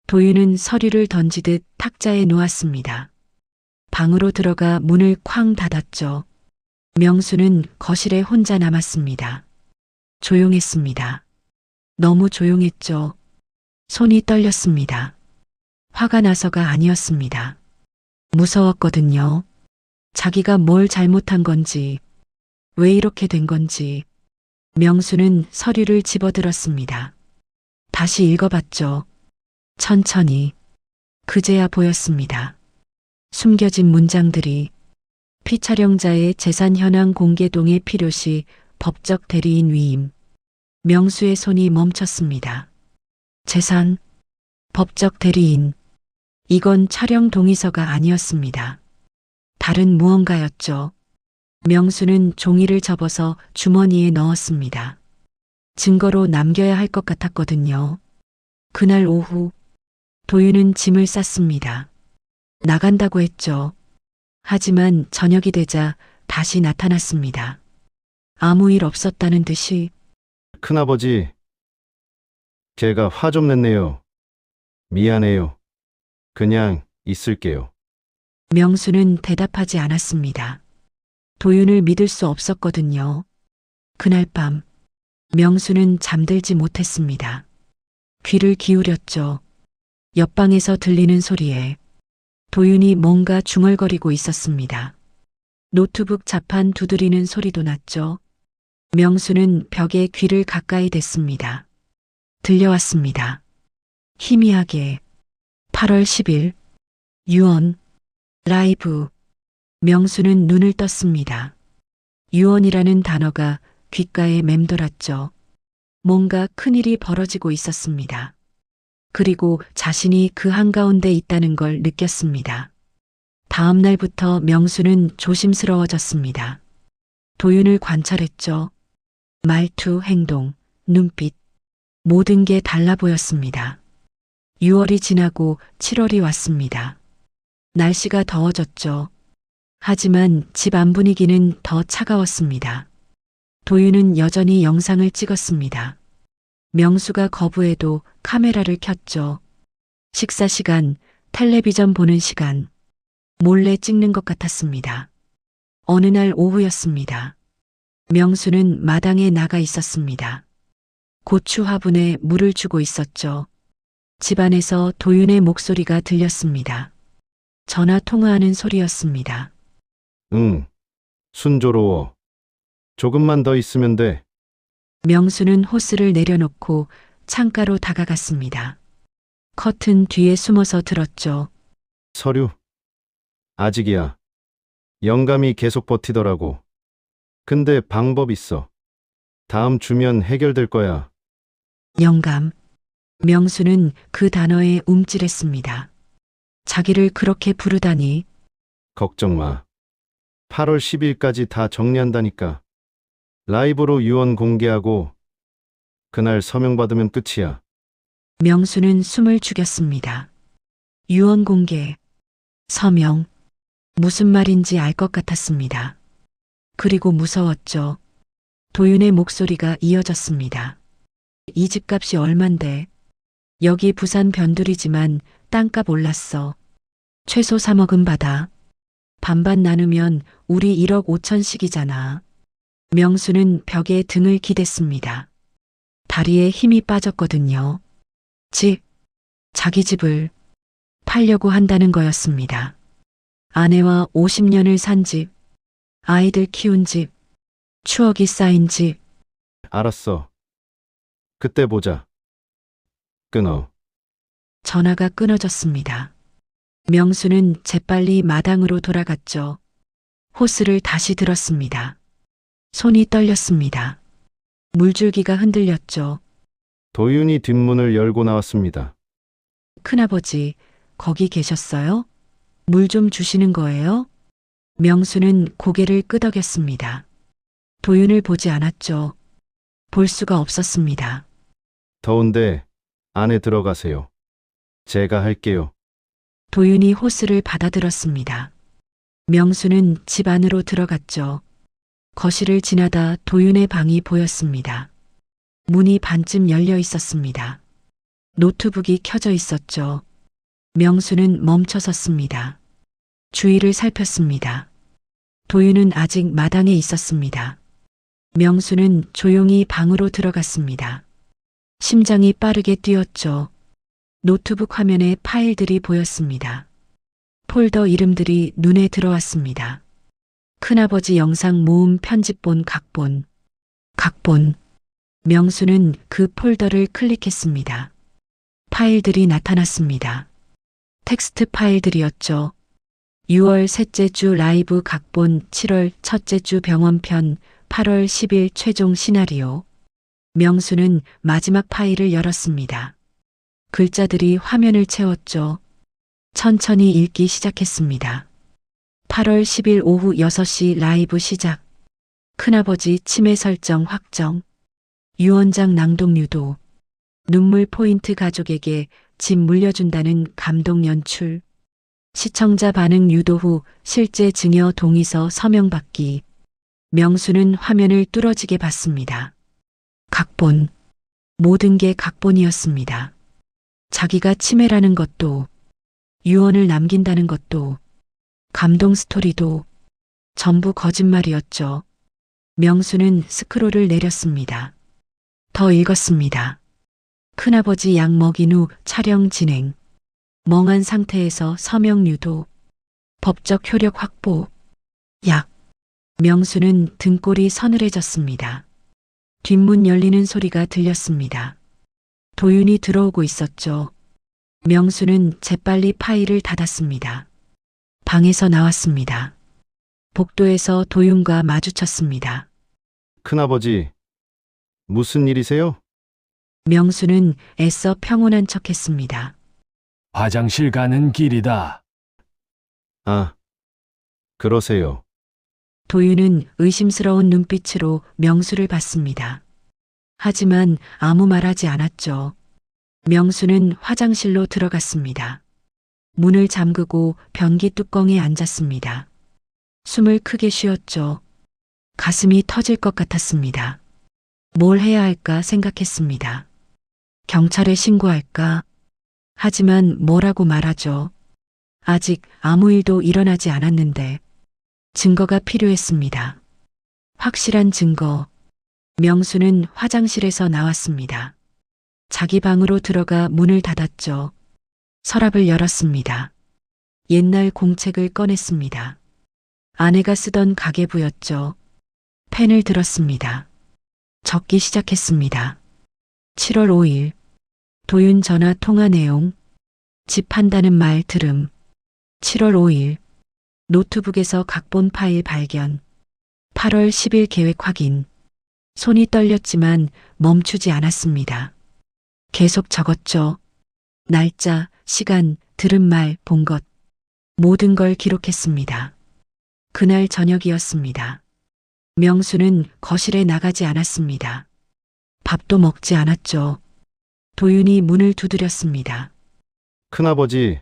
도윤은 서류를 던지듯 탁자에 놓았습니다. 방으로 들어가 문을 쾅 닫았죠. 명수는 거실에 혼자 남았습니다. 조용했습니다. 너무 조용했죠. 손이 떨렸습니다. 화가 나서가 아니었습니다. 무서웠거든요. 자기가 뭘 잘못한 건지, 왜 이렇게 된 건지. 명수는 서류를 집어들었습니다. 다시 읽어봤죠. 천천히. 그제야 보였습니다. 숨겨진 문장들이 피촬영자의 재산 현황 공개 동의 필요시 법적 대리인 위임. 명수의 손이 멈췄습니다. 재산, 법적 대리인. 이건 촬영 동의서가 아니었습니다. 다른 무언가였죠. 명수는 종이를 접어서 주머니에 넣었습니다. 증거로 남겨야 할 것 같았거든요. 그날 오후, 도윤은 짐을 쌌습니다. 나간다고 했죠. 하지만 저녁이 되자 다시 나타났습니다. 아무 일 없었다는 듯이. 큰아버지, 제가 화 좀 냈네요. 미안해요. 그냥 있을게요. 명수는 대답하지 않았습니다. 도윤을 믿을 수 없었거든요. 그날 밤, 명수는 잠들지 못했습니다. 귀를 기울였죠. 옆방에서 들리는 소리에 도윤이 뭔가 중얼거리고 있었습니다. 노트북 자판 두드리는 소리도 났죠. 명수는 벽에 귀를 가까이 댔습니다. 들려왔습니다. 희미하게 8월 10일 유언 라이브 명수는 눈을 떴습니다. 유언이라는 단어가 귓가에 맴돌았죠. 뭔가 큰일이 벌어지고 있었습니다. 그리고 자신이 그 한가운데 있다는 걸 느꼈습니다. 다음 날부터 명수는 조심스러워졌습니다. 도윤을 관찰했죠. 말투, 행동, 눈빛, 모든 게 달라 보였습니다. 6월이 지나고 7월이 왔습니다. 날씨가 더워졌죠. 하지만 집 안 분위기는 더 차가웠습니다. 도윤은 여전히 영상을 찍었습니다. 명수가 거부해도 카메라를 켰죠. 식사 시간, 텔레비전 보는 시간, 몰래 찍는 것 같았습니다. 어느 날 오후였습니다. 명수는 마당에 나가 있었습니다. 고추 화분에 물을 주고 있었죠. 집안에서 도윤의 목소리가 들렸습니다. 전화 통화하는 소리였습니다. 응. 순조로워. 조금만 더 있으면 돼. 명수는 호스를 내려놓고 창가로 다가갔습니다. 커튼 뒤에 숨어서 들었죠. 서류. 아직이야. 영감이 계속 버티더라고. 근데 방법 있어. 다음 주면 해결될 거야. 영감. 명수는 그 단어에 움찔했습니다. 자기를 그렇게 부르다니. 걱정 마. 8월 10일까지 다 정리한다니까. 라이브로 유언 공개하고 그날 서명 받으면 끝이야. 명수는 숨을 죽였습니다. 유언 공개, 서명, 무슨 말인지 알 것 같았습니다. 그리고 무서웠죠. 도윤의 목소리가 이어졌습니다. 이 집값이 얼만데? 여기 부산 변두리지만 땅값 올랐어. 최소 3억은 받아. 반반 나누면 우리 1억 5천씩이잖아. 명수는 벽에 등을 기댔습니다. 다리에 힘이 빠졌거든요. 집, 자기 집을 팔려고 한다는 거였습니다. 아내와 50년을 산 집, 아이들 키운 집, 추억이 쌓인 집. 알았어. 그때 보자. 끊어. 전화가 끊어졌습니다. 명수는 재빨리 마당으로 돌아갔죠. 호스를 다시 들었습니다. 손이 떨렸습니다. 물줄기가 흔들렸죠. 도윤이 뒷문을 열고 나왔습니다. 큰아버지, 거기 계셨어요? 물 좀 주시는 거예요? 명수는 고개를 끄덕였습니다. 도윤을 보지 않았죠. 볼 수가 없었습니다. 더운데 안에 들어가세요. 제가 할게요. 도윤이 호스를 받아들었습니다. 명수는 집 안으로 들어갔죠. 거실을 지나다 도윤의 방이 보였습니다. 문이 반쯤 열려 있었습니다. 노트북이 켜져 있었죠. 명수는 멈춰 섰습니다. 주위를 살폈습니다. 도윤은 아직 마당에 있었습니다. 명수는 조용히 방으로 들어갔습니다. 심장이 빠르게 뛰었죠. 노트북 화면에 파일들이 보였습니다. 폴더 이름들이 눈에 들어왔습니다. 큰아버지 영상 모음 편집본 각본. 명수는 그 폴더를 클릭했습니다. 파일들이 나타났습니다. 텍스트 파일들이었죠. 6월 셋째 주 라이브 각본, 7월 첫째 주 병원편, 8월 10일 최종 시나리오. 명수는 마지막 파일을 열었습니다. 글자들이 화면을 채웠죠. 천천히 읽기 시작했습니다. 8월 10일 오후 6시 라이브 시작. 큰아버지 치매 설정 확정. 유언장 낭독 유도. 눈물 포인트 가족에게 집 물려준다는 감동 연출. 시청자 반응 유도 후 실제 증여 동의서 서명 받기. 명수는 화면을 뚫어지게 봤습니다. 각본. 모든 게 각본이었습니다. 자기가 치매라는 것도, 유언을 남긴다는 것도, 감동 스토리도 전부 거짓말이었죠. 명수는 스크롤을 내렸습니다. 더 읽었습니다. 큰아버지 약 먹인 후 촬영 진행. 멍한 상태에서 서명 유도. 법적 효력 확보. 약. 명수는 등골이 서늘해졌습니다. 뒷문 열리는 소리가 들렸습니다. 도윤이 들어오고 있었죠. 명수는 재빨리 파일을 닫았습니다. 방에서 나왔습니다. 복도에서 도윤과 마주쳤습니다. 큰아버지, 무슨 일이세요? 명수는 애써 평온한 척했습니다. 화장실 가는 길이다. 아, 그러세요. 도윤은 의심스러운 눈빛으로 명수를 봤습니다. 하지만 아무 말하지 않았죠. 명수는 화장실로 들어갔습니다. 문을 잠그고 변기 뚜껑에 앉았습니다. 숨을 크게 쉬었죠. 가슴이 터질 것 같았습니다. 뭘 해야 할까 생각했습니다. 경찰에 신고할까? 하지만 뭐라고 말하죠. 아직 아무 일도 일어나지 않았는데 증거가 필요했습니다. 확실한 증거. 명수는 화장실에서 나왔습니다. 자기 방으로 들어가 문을 닫았죠. 서랍을 열었습니다. 옛날 공책을 꺼냈습니다. 아내가 쓰던 가계부였죠. 펜을 들었습니다. 적기 시작했습니다. 7월 5일 도윤 전화 통화 내용 집 판다는 말 들음 7월 5일 노트북에서 각본 파일 발견 8월 10일 계획 확인 손이 떨렸지만 멈추지 않았습니다. 계속 적었죠. 날짜, 시간, 들은 말, 본 것 모든 걸 기록했습니다. 그날 저녁이었습니다. 명수는 거실에 나가지 않았습니다. 밥도 먹지 않았죠. 도윤이 문을 두드렸습니다. 큰아버지,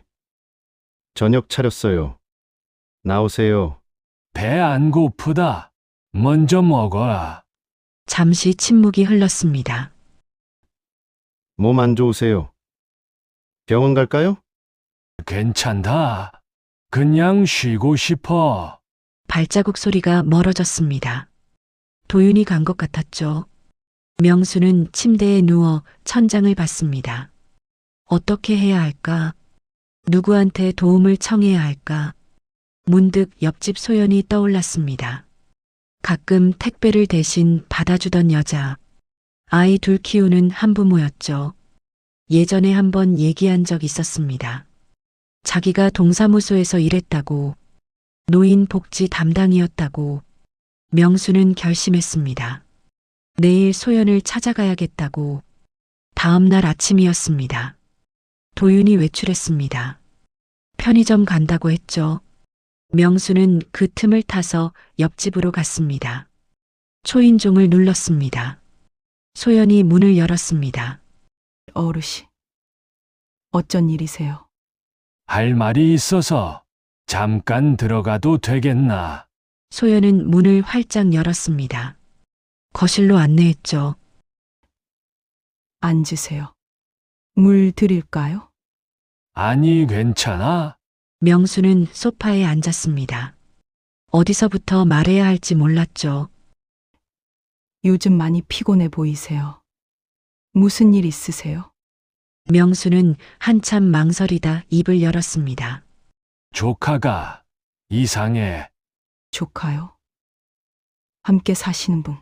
저녁 차렸어요. 나오세요. 배 안 고프다. 먼저 먹어라. 잠시 침묵이 흘렀습니다. 몸 안 좋으세요? 병원 갈까요? 괜찮다. 그냥 쉬고 싶어. 발자국 소리가 멀어졌습니다. 도윤이 간 것 같았죠. 명수는 침대에 누워 천장을 봤습니다. 어떻게 해야 할까? 누구한테 도움을 청해야 할까? 문득 옆집 소연이 떠올랐습니다. 가끔 택배를 대신 받아주던 여자. 아이 둘 키우는 한부모였죠. 예전에 한번 얘기한 적 있었습니다. 자기가 동사무소에서 일했다고, 노인 복지 담당이었다고. 명수는 결심했습니다. 내일 소연을 찾아가야겠다고. 다음 날 아침이었습니다. 도윤이 외출했습니다. 편의점 간다고 했죠. 명수는 그 틈을 타서 옆집으로 갔습니다. 초인종을 눌렀습니다. 소연이 문을 열었습니다. 어르신, 어쩐 일이세요? 할 말이 있어서 잠깐 들어가도 되겠나? 소연은 문을 활짝 열었습니다. 거실로 안내했죠. 앉으세요. 물 드릴까요? 아니, 괜찮아. 명수는 소파에 앉았습니다. 어디서부터 말해야 할지 몰랐죠. 요즘 많이 피곤해 보이세요. 무슨 일 있으세요? 명수는 한참 망설이다 입을 열었습니다. 조카가 이상해. 조카요? 함께 사시는 분.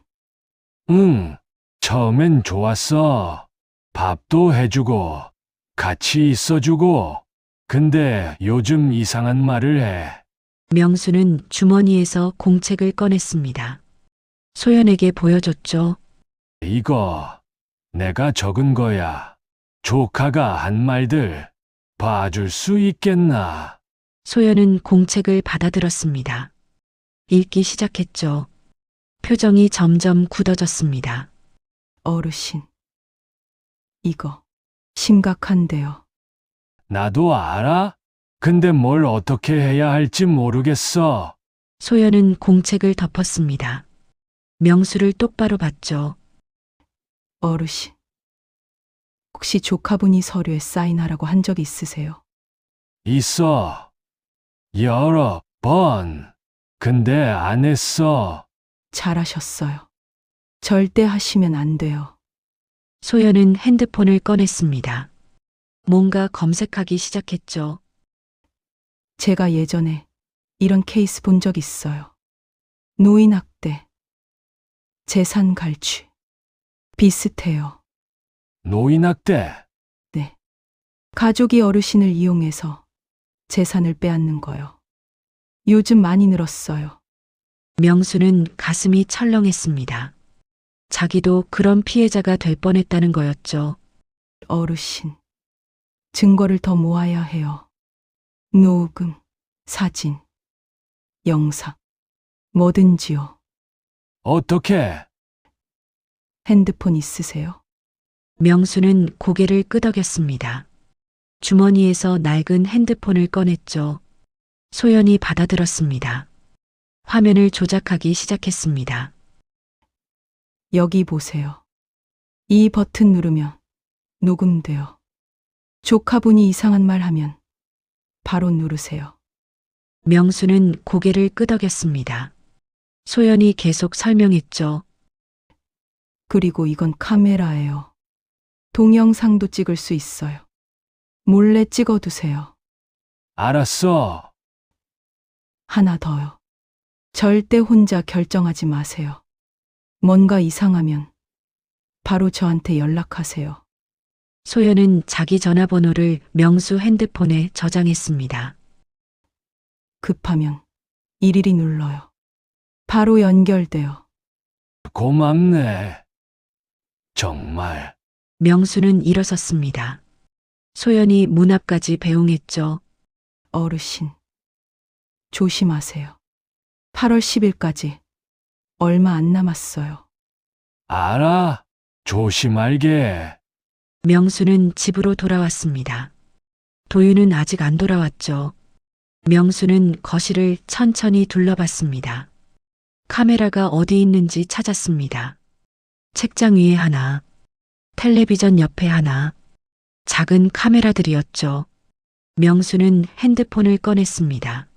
응, 처음엔 좋았어. 밥도 해주고, 같이 있어주고. 근데 요즘 이상한 말을 해. 명수는 주머니에서 공책을 꺼냈습니다. 소연에게 보여줬죠. 이거 내가 적은 거야. 조카가 한 말들 봐줄 수 있겠나? 소연은 공책을 받아들었습니다. 읽기 시작했죠. 표정이 점점 굳어졌습니다. 어르신. 이거 심각한데요. 나도 알아? 근데 뭘 어떻게 해야 할지 모르겠어. 소연은 공책을 덮었습니다. 명수를 똑바로 봤죠. 어르신. 혹시 조카분이 서류에 사인하라고 한 적 있으세요? 있어. 여러 번. 근데 안 했어. 잘하셨어요. 절대 하시면 안 돼요. 소연은 핸드폰을 꺼냈습니다. 뭔가 검색하기 시작했죠. 제가 예전에 이런 케이스 본 적 있어요. 노인학대, 재산 갈취. 비슷해요. 노인학대. 네. 가족이 어르신을 이용해서 재산을 빼앗는 거요. 요즘 많이 늘었어요. 명수는 가슴이 철렁했습니다. 자기도 그런 피해자가 될 뻔했다는 거였죠. 어르신. 증거를 더 모아야 해요. 녹음, 사진, 영상, 뭐든지요. 어떻게? 핸드폰 있으세요? 명수는 고개를 끄덕였습니다. 주머니에서 낡은 핸드폰을 꺼냈죠. 소연이 받아들었습니다. 화면을 조작하기 시작했습니다. 여기 보세요. 이 버튼 누르면 녹음돼요. 조카분이 이상한 말 하면 바로 누르세요. 명수는 고개를 끄덕였습니다. 소연이 계속 설명했죠. 그리고 이건 카메라예요. 동영상도 찍을 수 있어요. 몰래 찍어두세요. 알았어. 하나 더요. 절대 혼자 결정하지 마세요. 뭔가 이상하면 바로 저한테 연락하세요. 소연은 자기 전화번호를 명수 핸드폰에 저장했습니다. 급하면 일일이 눌러요. 바로 연결돼요. 고맙네. 정말. 명수는 일어섰습니다. 소연이 문 앞까지 배웅했죠. 어르신, 조심하세요. 8월 10일까지 얼마 안 남았어요. 알아. 조심할게. 명수는 집으로 돌아왔습니다. 도윤은 아직 안 돌아왔죠. 명수는 거실을 천천히 둘러봤습니다. 카메라가 어디 있는지 찾았습니다. 책장 위에 하나, 텔레비전 옆에 하나, 작은 카메라들이었죠. 명수는 핸드폰을 꺼냈습니다.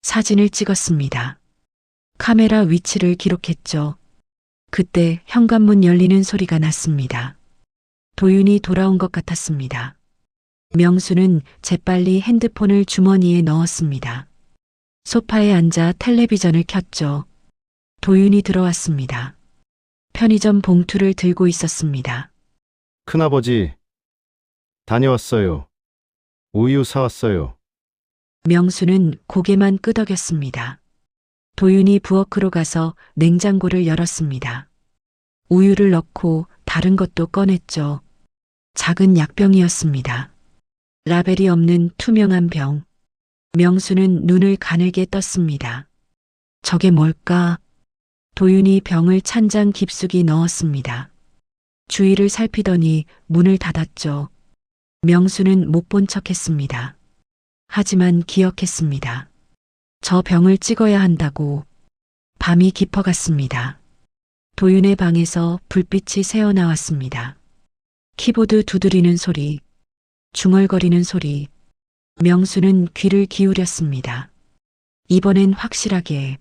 사진을 찍었습니다. 카메라 위치를 기록했죠. 그때 현관문 열리는 소리가 났습니다. 도윤이 돌아온 것 같았습니다. 명수는 재빨리 핸드폰을 주머니에 넣었습니다. 소파에 앉아 텔레비전을 켰죠. 도윤이 들어왔습니다. 편의점 봉투를 들고 있었습니다. 큰아버지, 다녀왔어요. 우유 사왔어요. 명수는 고개만 끄덕였습니다. 도윤이 부엌으로 가서 냉장고를 열었습니다. 우유를 넣고 다른 것도 꺼냈죠. 작은 약병이었습니다. 라벨이 없는 투명한 병. 명수는 눈을 가늘게 떴습니다. 저게 뭘까? 도윤이 병을 찬장 깊숙이 넣었습니다. 주위를 살피더니 문을 닫았죠. 명수는 못 본 척했습니다. 하지만 기억했습니다. 저 병을 찍어야 한다고. 밤이 깊어갔습니다. 도윤의 방에서 불빛이 새어나왔습니다. 키보드 두드리는 소리, 중얼거리는 소리. 명수는 귀를 기울였습니다. 이번엔 확실하게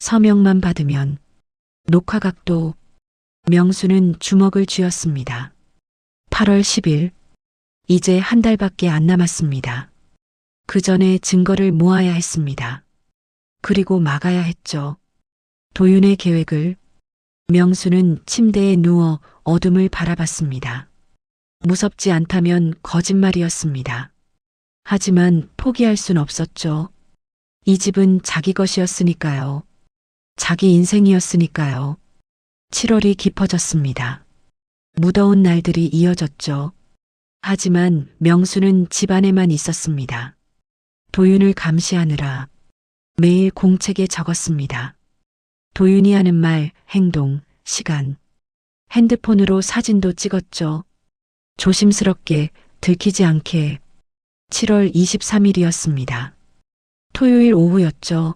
서명만 받으면 녹화각도. 명수는 주먹을 쥐었습니다. 8월 10일. 이제 한 달밖에 안 남았습니다. 그 전에 증거를 모아야 했습니다. 그리고 막아야 했죠. 도윤의 계획을. 명수는 침대에 누워 어둠을 바라봤습니다. 무섭지 않다면 거짓말이었습니다. 하지만 포기할 순 없었죠. 이 집은 자기 것이었으니까요. 자기 인생이었으니까요. 7월이 깊어졌습니다. 무더운 날들이 이어졌죠. 하지만 명수는 집 안에만 있었습니다. 도윤을 감시하느라 매일 공책에 적었습니다. 도윤이 하는 말, 행동, 시간. 핸드폰으로 사진도 찍었죠. 조심스럽게 들키지 않게. 7월 23일이었습니다. 토요일 오후였죠.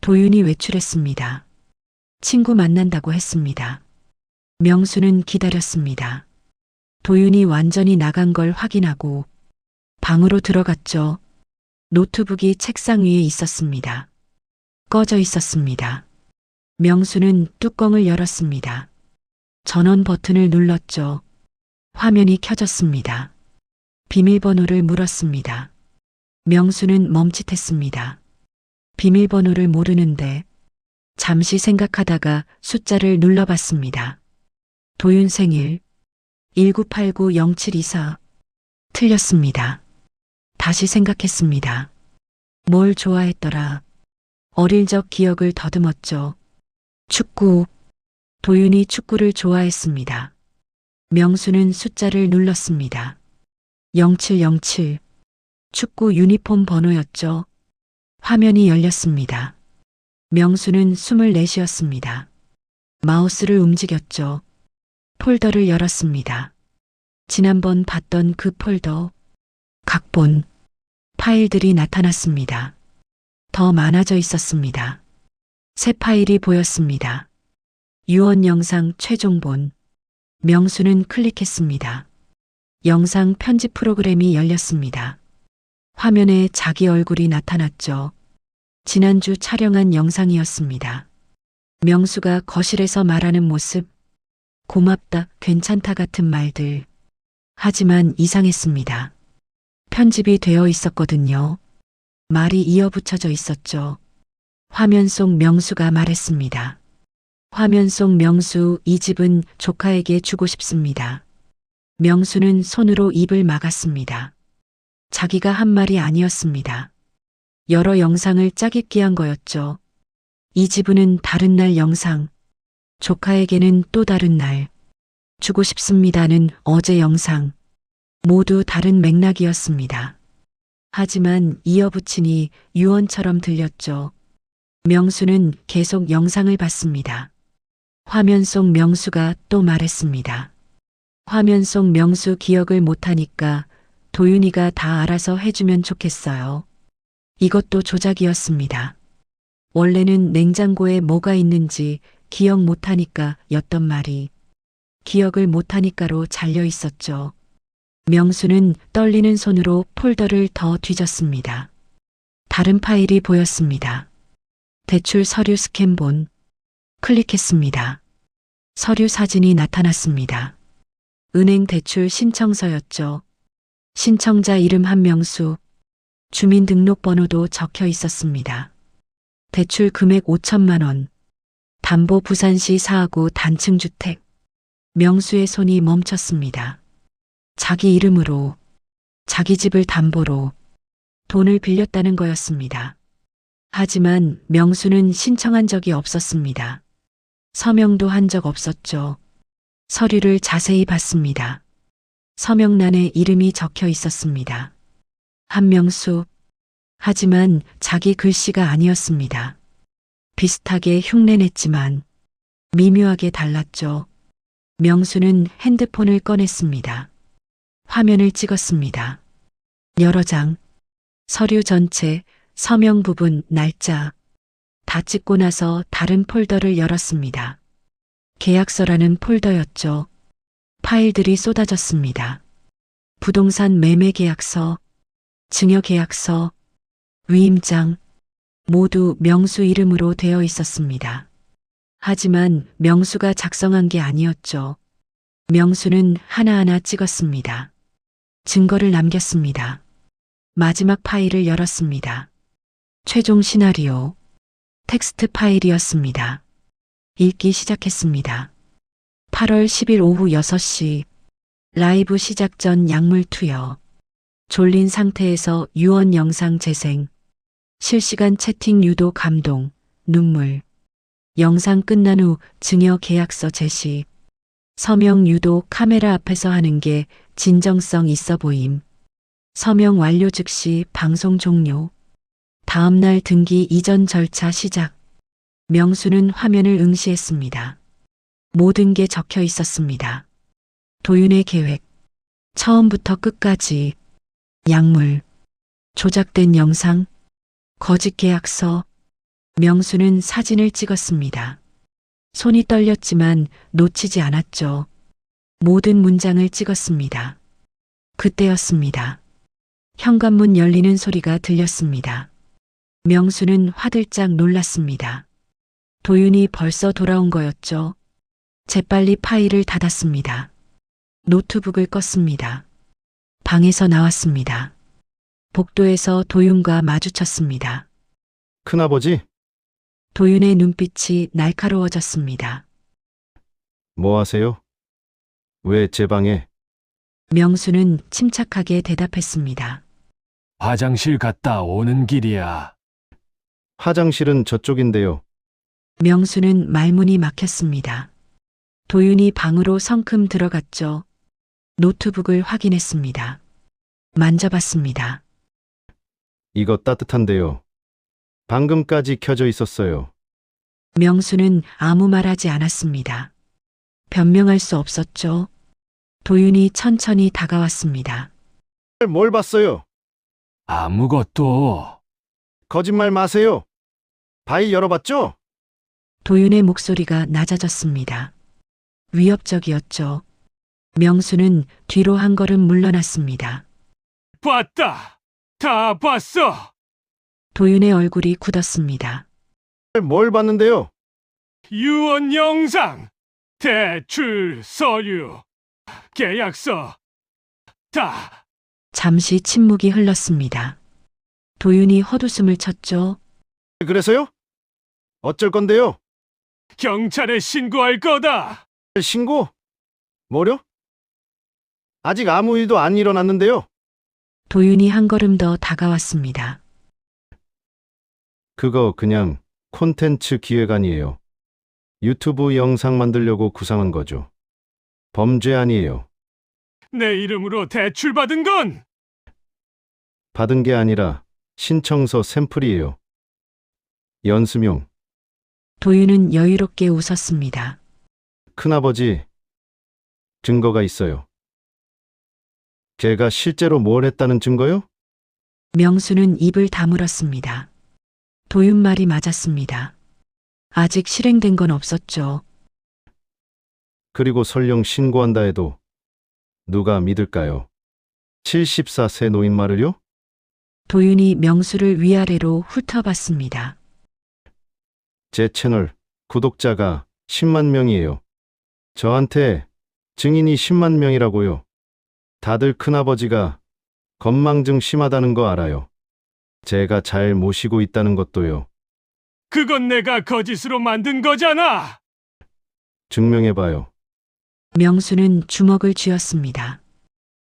도윤이 외출했습니다. 친구 만난다고 했습니다. 명수는 기다렸습니다. 도윤이 완전히 나간 걸 확인하고 방으로 들어갔죠. 노트북이 책상 위에 있었습니다. 꺼져 있었습니다. 명수는 뚜껑을 열었습니다. 전원 버튼을 눌렀죠. 화면이 켜졌습니다. 비밀번호를 물었습니다. 명수는 멈칫했습니다. 비밀번호를 모르는데. 잠시 생각하다가 숫자를 눌러봤습니다. 도윤 생일 19890724. 틀렸습니다. 다시 생각했습니다. 뭘 좋아했더라. 어릴 적 기억을 더듬었죠. 축구. 도윤이 축구를 좋아했습니다. 명수는 숫자를 눌렀습니다. 0707. 축구 유니폼 번호였죠. 화면이 열렸습니다. 명수는 숨을 내쉬었습니다. 마우스를 움직였죠. 폴더를 열었습니다. 지난번 봤던 그 폴더. 각본. 파일들이 나타났습니다. 더 많아져 있었습니다. 새 파일이 보였습니다. 유언 영상 최종본. 명수는 클릭했습니다. 영상 편집 프로그램이 열렸습니다. 화면에 자기 얼굴이 나타났죠. 지난주 촬영한 영상이었습니다. 명수가 거실에서 말하는 모습. 고맙다, 괜찮다 같은 말들. 하지만 이상했습니다. 편집이 되어 있었거든요. 말이 이어붙여져 있었죠. 화면 속 명수가 말했습니다. 화면 속 명수, 이 집은 조카에게 주고 싶습니다. 명수는 손으로 입을 막았습니다. 자기가 한 말이 아니었습니다. 여러 영상을 짜깁기 한 거였죠. 이 지분은 다른 날 영상. 조카에게는 또 다른 날. 주고 싶습니다는 어제 영상. 모두 다른 맥락이었습니다. 하지만 이어붙이니 유언처럼 들렸죠. 명수는 계속 영상을 봤습니다. 화면 속 명수가 또 말했습니다. 화면 속 명수 기억을 못하니까 도윤이가 다 알아서 해주면 좋겠어요. 이것도 조작이었습니다. 원래는 냉장고에 뭐가 있는지 기억 못하니까 였던 말이 기억을 못하니까로 잘려 있었죠. 명수는 떨리는 손으로 폴더를 더 뒤졌습니다. 다른 파일이 보였습니다. 대출 서류 스캔본. 클릭했습니다. 서류 사진이 나타났습니다. 은행 대출 신청서였죠. 신청자 이름 한명수. 주민등록번호도 적혀 있었습니다. 대출 금액 5천만 원. 담보 부산시 4하구 단층 주택. 명수의 손이 멈췄습니다. 자기 이름으로, 자기 집을 담보로 돈을 빌렸다는 거였습니다. 하지만 명수는 신청한 적이 없었습니다. 서명도 한 적 없었죠. 서류를 자세히 봤습니다. 서명란에 이름이 적혀 있었습니다. 한명수. 하지만 자기 글씨가 아니었습니다. 비슷하게 흉내냈지만 미묘하게 달랐죠. 명수는 핸드폰을 꺼냈습니다. 화면을 찍었습니다. 여러 장. 서류 전체, 서명 부분, 날짜. 다 찍고 나서 다른 폴더를 열었습니다. 계약서라는 폴더였죠. 파일들이 쏟아졌습니다. 부동산 매매 계약서, 증여 계약서, 위임장, 모두 명수 이름으로 되어 있었습니다. 하지만 명수가 작성한 게 아니었죠. 명수는 하나하나 찍었습니다. 증거를 남겼습니다. 마지막 파일을 열었습니다. 최종 시나리오. 텍스트 파일이었습니다. 읽기 시작했습니다. 8월 10일 오후 6시. 라이브 시작 전 약물 투여. 졸린 상태에서 유언 영상 재생. 실시간 채팅 유도 감동. 눈물. 영상 끝난 후 증여 계약서 제시. 서명 유도 카메라 앞에서 하는 게 진정성 있어 보임. 서명 완료 즉시 방송 종료. 다음날 등기 이전 절차 시작. 명수는 화면을 응시했습니다. 모든 게 적혀 있었습니다. 도윤의 계획. 처음부터 끝까지. 약물. 조작된 영상. 거짓 계약서. 명수는 사진을 찍었습니다. 손이 떨렸지만 놓치지 않았죠. 모든 문장을 찍었습니다. 그때였습니다. 현관문 열리는 소리가 들렸습니다. 명수는 화들짝 놀랐습니다. 도윤이 벌써 돌아온 거였죠. 재빨리 파일을 닫았습니다. 노트북을 껐습니다. 방에서 나왔습니다. 복도에서 도윤과 마주쳤습니다. 큰아버지, 도윤의 눈빛이 날카로워졌습니다. 뭐 하세요? 왜 제 방에? 명수는 침착하게 대답했습니다. 화장실 갔다 오는 길이야. 화장실은 저쪽인데요. 명수는 말문이 막혔습니다. 도윤이 방으로 성큼 들어갔죠. 노트북을 확인했습니다. 만져봤습니다. 이거 따뜻한데요. 방금까지 켜져 있었어요. 명수는 아무 말 하지 않았습니다. 변명할 수 없었죠. 도윤이 천천히 다가왔습니다. 뭘 봤어요? 아무것도. 거짓말 마세요. 바위 열어봤죠? 도윤의 목소리가 낮아졌습니다. 위협적이었죠. 명수는 뒤로 한 걸음 물러났습니다. 봤다. 다 봤어. 도윤의 얼굴이 굳었습니다. 뭘 봤는데요? 유언 영상, 대출 서류, 계약서, 다. 잠시 침묵이 흘렀습니다. 도윤이 헛웃음을 쳤죠. 그래서요? 어쩔 건데요? 경찰에 신고할 거다. 신고? 뭐려? 아직 아무 일도 안 일어났는데요. 도윤이 한 걸음 더 다가왔습니다. 그거 그냥 콘텐츠 기획안이에요. 유튜브 영상 만들려고 구상한 거죠. 범죄 아니에요. 내 이름으로 대출 받은 건 받은 게 아니라 신청서 샘플이에요. 연수용. 도윤은 여유롭게 웃었습니다. 큰아버지, 증거가 있어요. 걔가 실제로 뭘 했다는 증거요? 명수는 입을 다물었습니다. 도윤 말이 맞았습니다. 아직 실행된 건 없었죠. 그리고 설령 신고한다 해도 누가 믿을까요? 74세 노인 말을요? 도윤이 명수를 위아래로 훑어봤습니다. 제 채널 구독자가 10만 명이에요. 저한테 증인이 10만 명이라고요. 다들 큰아버지가 건망증 심하다는 거 알아요. 제가 잘 모시고 있다는 것도요. 그건 내가 거짓으로 만든 거잖아. 증명해봐요. 명수는 주먹을 쥐었습니다.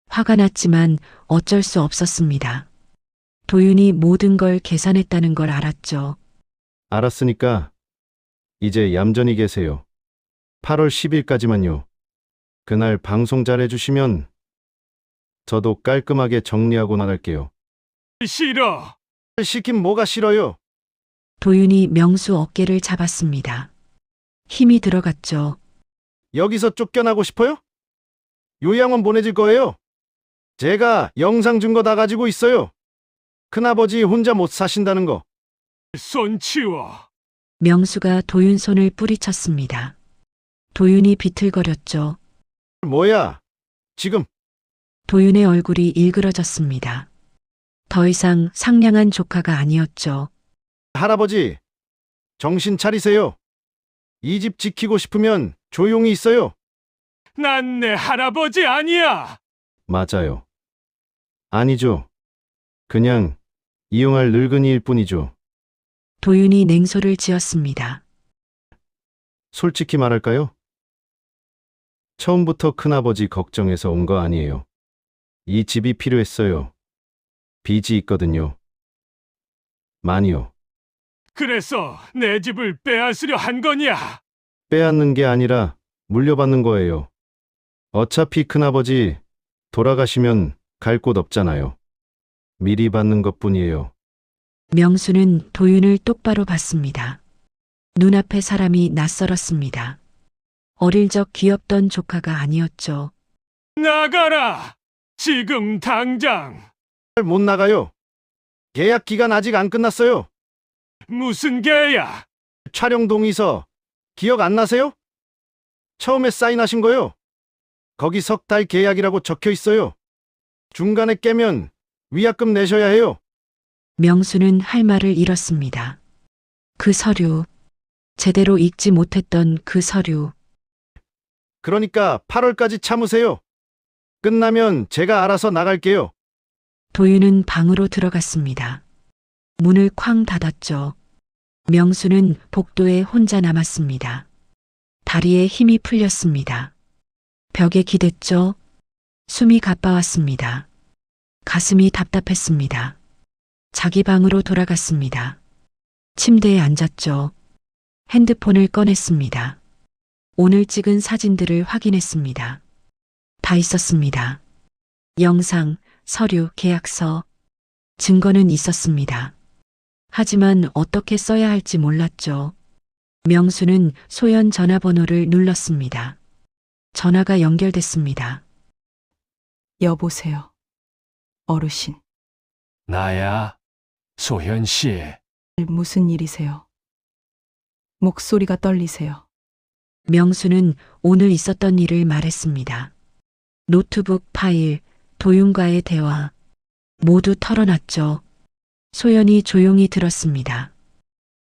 화가 났지만 어쩔 수 없었습니다. 도윤이 모든 걸 계산했다는 걸 알았죠. 알았으니까 이제 얌전히 계세요. 8월 10일까지만요. 그날 방송 잘해주시면 저도 깔끔하게 정리하고 나갈게요. 싫어. 시킨 뭐가 싫어요? 도윤이 명수 어깨를 잡았습니다. 힘이 들어갔죠. 여기서 쫓겨나고 싶어요? 요양원 보내질 거예요. 제가 영상 증거 다 가지고 있어요. 큰아버지 혼자 못 사신다는 거. 손 치워. 명수가 도윤 손을 뿌리쳤습니다. 도윤이 비틀거렸죠. 뭐야? 지금 도윤의 얼굴이 일그러졌습니다. 더 이상 상냥한 조카가 아니었죠. 할아버지, 정신 차리세요. 이 집 지키고 싶으면 조용히 있어요. 난 내 할아버지 아니야. 맞아요. 아니죠. 그냥 이용할 늙은이일 뿐이죠. 도윤이 냉소를 지었습니다. 솔직히 말할까요? 처음부터 큰아버지 걱정해서 온 거 아니에요. 이 집이 필요했어요. 빚이 있거든요. 많이요. 그래서 내 집을 빼앗으려 한 거냐? 빼앗는 게 아니라 물려받는 거예요. 어차피 큰아버지 돌아가시면 갈 곳 없잖아요. 미리 받는 것뿐이에요. 명수는 도윤을 똑바로 봤습니다. 눈앞에 사람이 낯설었습니다. 어릴 적 귀엽던 조카가 아니었죠. 나가라. 지금 당장. 못 나가요. 계약 기간 아직 안 끝났어요. 무슨 계약? 촬영 동의서 기억 안 나세요? 처음에 사인하신 거요. 거기 석 달 계약이라고 적혀 있어요. 중간에 깨면 위약금 내셔야 해요. 명수는 할 말을 잃었습니다. 그 서류, 제대로 읽지 못했던 그 서류, 그러니까 8월까지 참으세요. 끝나면 제가 알아서 나갈게요. 도윤은 방으로 들어갔습니다. 문을 쾅 닫았죠. 명수는 복도에 혼자 남았습니다. 다리에 힘이 풀렸습니다. 벽에 기댔죠. 숨이 가빠왔습니다. 가슴이 답답했습니다. 자기 방으로 돌아갔습니다. 침대에 앉았죠. 핸드폰을 꺼냈습니다. 오늘 찍은 사진들을 확인했습니다. 다 있었습니다. 영상, 서류, 계약서, 증거는 있었습니다. 하지만 어떻게 써야 할지 몰랐죠. 명수는 소연 전화번호를 눌렀습니다. 전화가 연결됐습니다. 여보세요. 어르신, 나야, 소현 씨. 무슨 일이세요? 목소리가 떨리세요. 명수는 오늘 있었던 일을 말했습니다. 노트북 파일, 도윤과의 대화, 모두 털어놨죠. 소연이 조용히 들었습니다.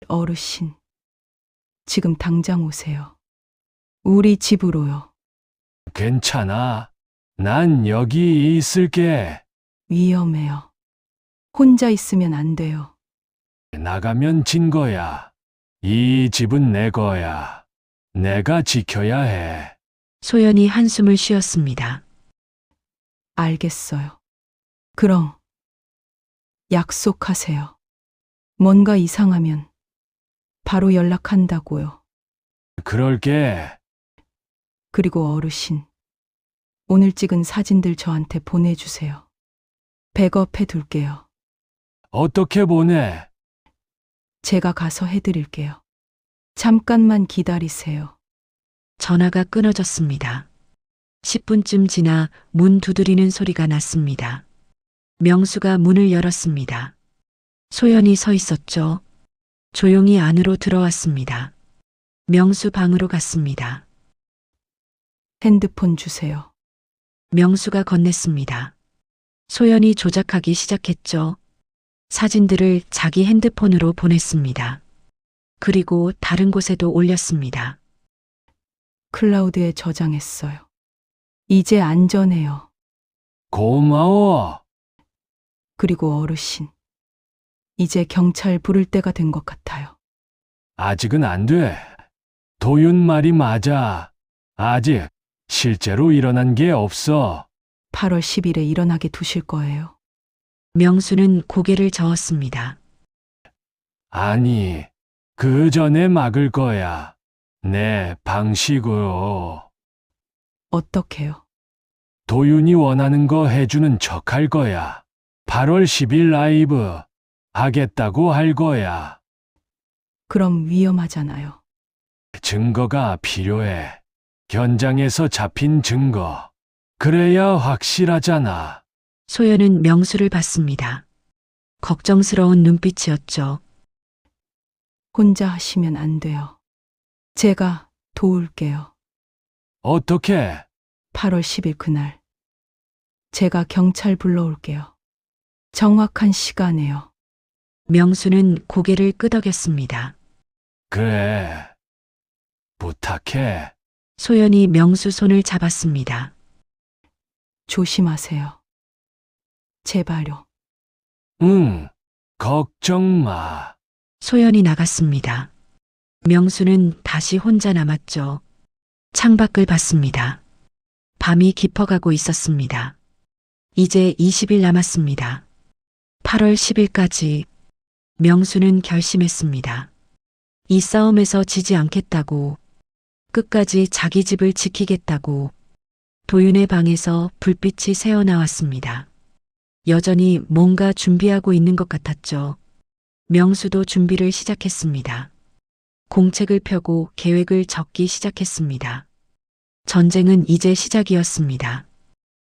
어르신, 지금 당장 오세요. 우리 집으로요. 괜찮아. 난 여기 있을게. 위험해요. 혼자 있으면 안 돼요. 나가면 진 거야. 이 집은 내 거야. 내가 지켜야 해. 소연이 한숨을 쉬었습니다. 알겠어요. 그럼 약속하세요. 뭔가 이상하면 바로 연락한다고요. 그럴게. 그리고 어르신, 오늘 찍은 사진들 저한테 보내주세요. 백업해 둘게요. 어떻게 보내? 제가 가서 해드릴게요. 잠깐만 기다리세요. 전화가 끊어졌습니다. 10분쯤 지나 문 두드리는 소리가 났습니다. 명수가 문을 열었습니다. 소연이 서 있었죠. 조용히 안으로 들어왔습니다. 명수 방으로 갔습니다. 핸드폰 주세요. 명수가 건넸습니다. 소연이 조작하기 시작했죠. 사진들을 자기 핸드폰으로 보냈습니다. 그리고 다른 곳에도 올렸습니다. 클라우드에 저장했어요. 이제 안전해요. 고마워. 그리고 어르신, 이제 경찰 부를 때가 된 것 같아요. 아직은 안 돼. 도윤 말이 맞아. 아직 실제로 일어난 게 없어. 8월 10일에 일어나게 두실 거예요. 명수는 고개를 저었습니다. 아니, 그 전에 막을 거야. 내 방식으로. 어떻게요? 도윤이 원하는 거 해주는 척 할 거야. 8월 10일 라이브 하겠다고 할 거야. 그럼 위험하잖아요. 증거가 필요해. 현장에서 잡힌 증거. 그래야 확실하잖아. 소연은 명수를 봤습니다. 걱정스러운 눈빛이었죠. 혼자 하시면 안 돼요. 제가 도울게요. 어떻게? 8월 10일 그날. 제가 경찰 불러올게요. 정확한 시간에요. 명수는 고개를 끄덕였습니다. 그래. 부탁해. 소연이 명수 손을 잡았습니다. 조심하세요. 제발요. 응, 걱정 마. 소연이 나갔습니다. 명수는 다시 혼자 남았죠. 창밖을 봤습니다. 밤이 깊어가고 있었습니다. 이제 20일 남았습니다. 8월 10일까지 명수는 결심했습니다. 이 싸움에서 지지 않겠다고, 끝까지 자기 집을 지키겠다고. 도윤의 방에서 불빛이 새어나왔습니다. 여전히 뭔가 준비하고 있는 것 같았죠. 명수도 준비를 시작했습니다. 공책을 펴고 계획을 적기 시작했습니다. 전쟁은 이제 시작이었습니다.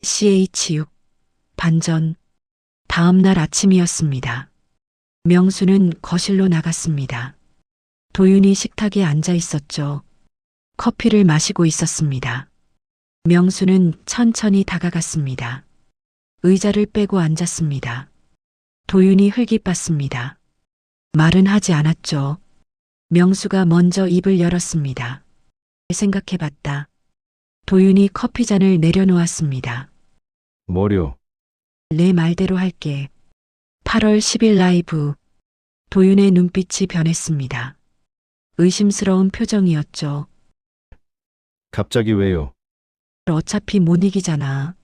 CH6 반전. 다음 날 아침이었습니다. 명수는 거실로 나갔습니다. 도윤이 식탁에 앉아 있었죠. 커피를 마시고 있었습니다. 명수는 천천히 다가갔습니다. 의자를 빼고 앉았습니다. 도윤이 흘깃봤습니다. 말은 하지 않았죠. 명수가 먼저 입을 열었습니다. 생각해봤다. 도윤이 커피잔을 내려놓았습니다. 뭐려? 내 말대로 할게. 8월 10일 라이브. 도윤의 눈빛이 변했습니다. 의심스러운 표정이었죠. 갑자기 왜요? 어차피 못 이기잖아.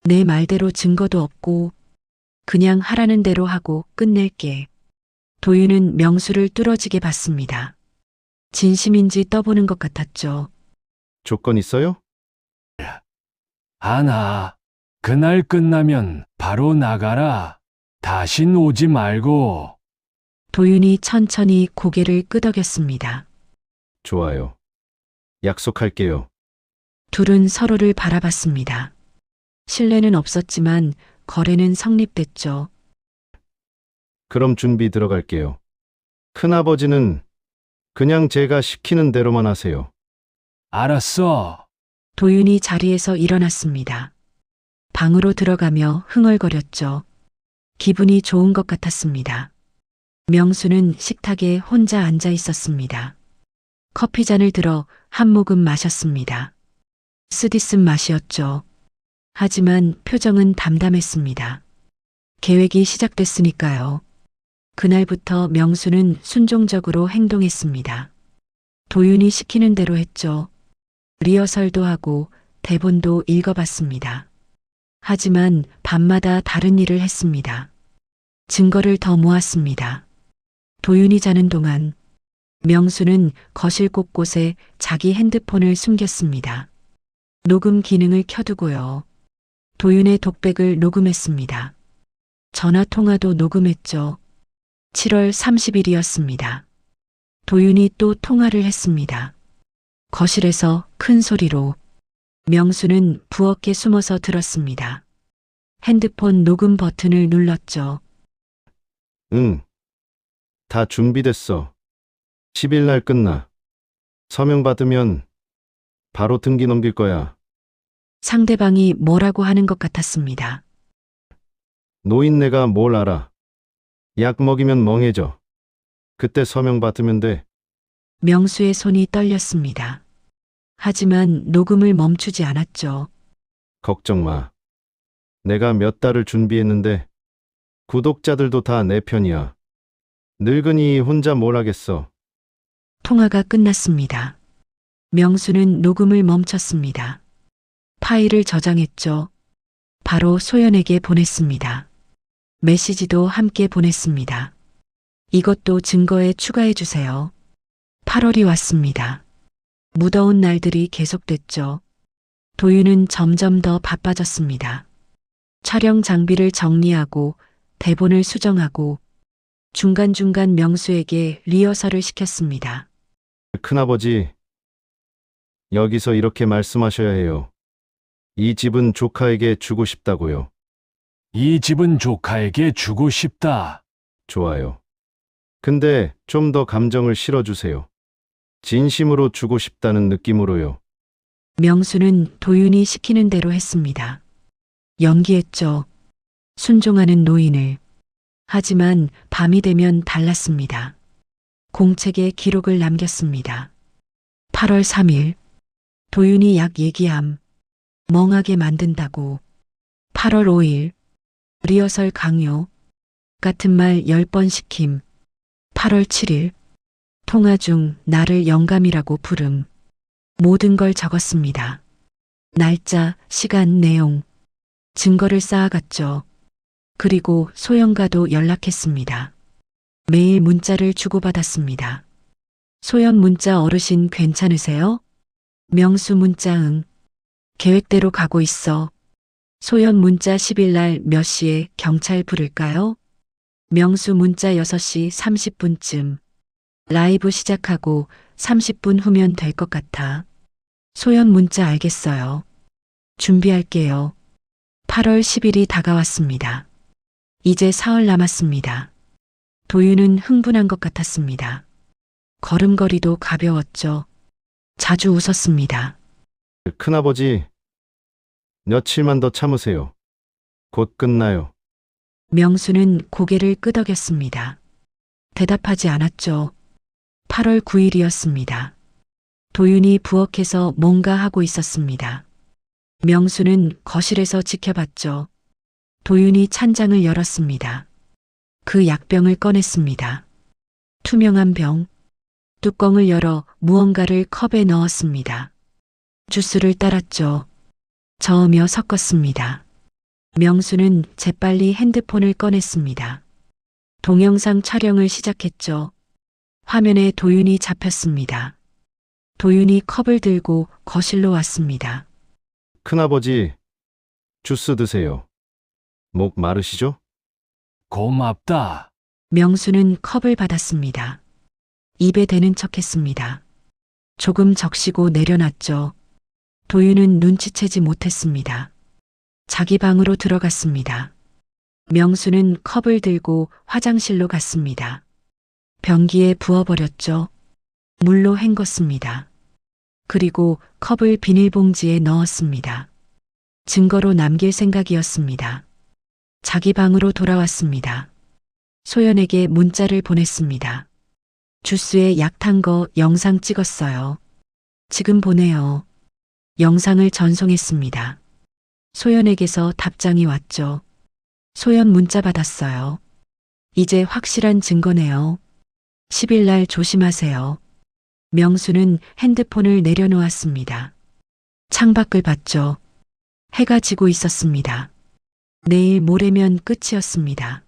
내 말대로 증거도 없고 그냥 하라는 대로 하고 끝낼게. 도윤은 명수를 뚫어지게 봤습니다. 진심인지 떠보는 것 같았죠. 조건 있어요? 하나, 그날 끝나면 바로 나가라. 다신 오지 말고. 도윤이 천천히 고개를 끄덕였습니다. 좋아요. 약속할게요. 둘은 서로를 바라봤습니다. 신뢰는 없었지만 거래는 성립됐죠. 그럼 준비 들어갈게요. 큰아버지는 그냥 제가 시키는 대로만 하세요. 알았어. 도윤이 자리에서 일어났습니다. 방으로 들어가며 흥얼거렸죠. 기분이 좋은 것 같았습니다. 명수는 식탁에 혼자 앉아 있었습니다. 커피잔을 들어 한 모금 마셨습니다. 쓰디쓴 맛이었죠. 하지만 표정은 담담했습니다. 계획이 시작됐으니까요. 그날부터 명수는 순종적으로 행동했습니다. 도윤이 시키는 대로 했죠. 리허설도 하고 대본도 읽어봤습니다. 하지만 밤마다 다른 일을 했습니다. 증거를 더 모았습니다. 도윤이 자는 동안 명수는 거실 곳곳에 자기 핸드폰을 숨겼습니다. 녹음 기능을 켜두고요. 도윤의 독백을 녹음했습니다. 전화 통화도 녹음했죠. 7월 30일이었습니다. 도윤이 또 통화를 했습니다. 거실에서 큰 소리로. 명수는 부엌에 숨어서 들었습니다. 핸드폰 녹음 버튼을 눌렀죠. 응. 다 준비됐어. 10일 날 끝나. 서명 받으면 바로 등기 넘길 거야. 상대방이 뭐라고 하는 것 같았습니다. 노인네가 뭘 알아. 약 먹이면 멍해져. 그때 서명 받으면 돼. 명수의 손이 떨렸습니다. 하지만 녹음을 멈추지 않았죠. 걱정 마. 내가 몇 달을 준비했는데 구독자들도 다 내 편이야. 늙은이 혼자 뭘 하겠어. 통화가 끝났습니다. 명수는 녹음을 멈췄습니다. 파일을 저장했죠. 바로 소연에게 보냈습니다. 메시지도 함께 보냈습니다. 이것도 증거에 추가해 주세요. 8월이 왔습니다. 무더운 날들이 계속됐죠. 도윤은 점점 더 바빠졌습니다. 촬영 장비를 정리하고 대본을 수정하고 중간중간 명수에게 리허설을 시켰습니다. 큰아버지, 여기서 이렇게 말씀하셔야 해요. 이 집은 조카에게 주고 싶다고요. 이 집은 조카에게 주고 싶다. 좋아요. 근데 좀 더 감정을 실어주세요. 진심으로 주고 싶다는 느낌으로요. 명수는 도윤이 시키는 대로 했습니다. 연기했죠. 순종하는 노인을. 하지만 밤이 되면 달랐습니다. 공책에 기록을 남겼습니다. 8월 3일. 도윤이 약 얘기함. 멍하게 만든다고. 8월 5일. 리허설 강요. 같은 말 10번 시킴. 8월 7일. 통화 중 나를 영감이라고 부름. 모든 걸 적었습니다. 날짜, 시간, 내용. 증거를 쌓아갔죠. 그리고 소연과도 연락했습니다. 매일 문자를 주고받았습니다. 소연 문자 어르신 괜찮으세요? 명수 문자 응. 계획대로 가고 있어. 소연 문자 10일 날 몇 시에 경찰 부를까요? 명수 문자 6시 30분쯤. 라이브 시작하고 30분 후면 될 것 같아. 소연 문자 알겠어요. 준비할게요. 8월 10일이 다가왔습니다. 이제 사흘 남았습니다. 도윤은 흥분한 것 같았습니다. 걸음걸이도 가벼웠죠. 자주 웃었습니다. 큰아버지, 며칠만 더 참으세요. 곧 끝나요. 명수는 고개를 끄덕였습니다. 대답하지 않았죠. 8월 9일이었습니다. 도윤이 부엌에서 뭔가 하고 있었습니다. 명수는 거실에서 지켜봤죠. 도윤이 찬장을 열었습니다. 그 약병을 꺼냈습니다. 투명한 병. 뚜껑을 열어 무언가를 컵에 넣었습니다. 주스를 따랐죠. 저으며 섞었습니다. 명수는 재빨리 핸드폰을 꺼냈습니다. 동영상 촬영을 시작했죠. 화면에 도윤이 잡혔습니다. 도윤이 컵을 들고 거실로 왔습니다. 큰아버지, 주스 드세요. 목 마르시죠? 고맙다. 명수는 컵을 받았습니다. 입에 대는 척했습니다. 조금 적시고 내려놨죠. 도윤은 눈치채지 못했습니다. 자기 방으로 들어갔습니다. 명수는 컵을 들고 화장실로 갔습니다. 변기에 부어버렸죠. 물로 헹궜습니다. 그리고 컵을 비닐봉지에 넣었습니다. 증거로 남길 생각이었습니다. 자기 방으로 돌아왔습니다. 소연에게 문자를 보냈습니다. 주스에 약 탄 거 영상 찍었어요. 지금 보내요. 영상을 전송했습니다. 소연에게서 답장이 왔죠. 소연 문자 받았어요. 이제 확실한 증거네요. 10일 날 조심하세요. 명수는 핸드폰을 내려놓았습니다. 창밖을 봤죠. 해가 지고 있었습니다. 내일 모레면 끝이었습니다.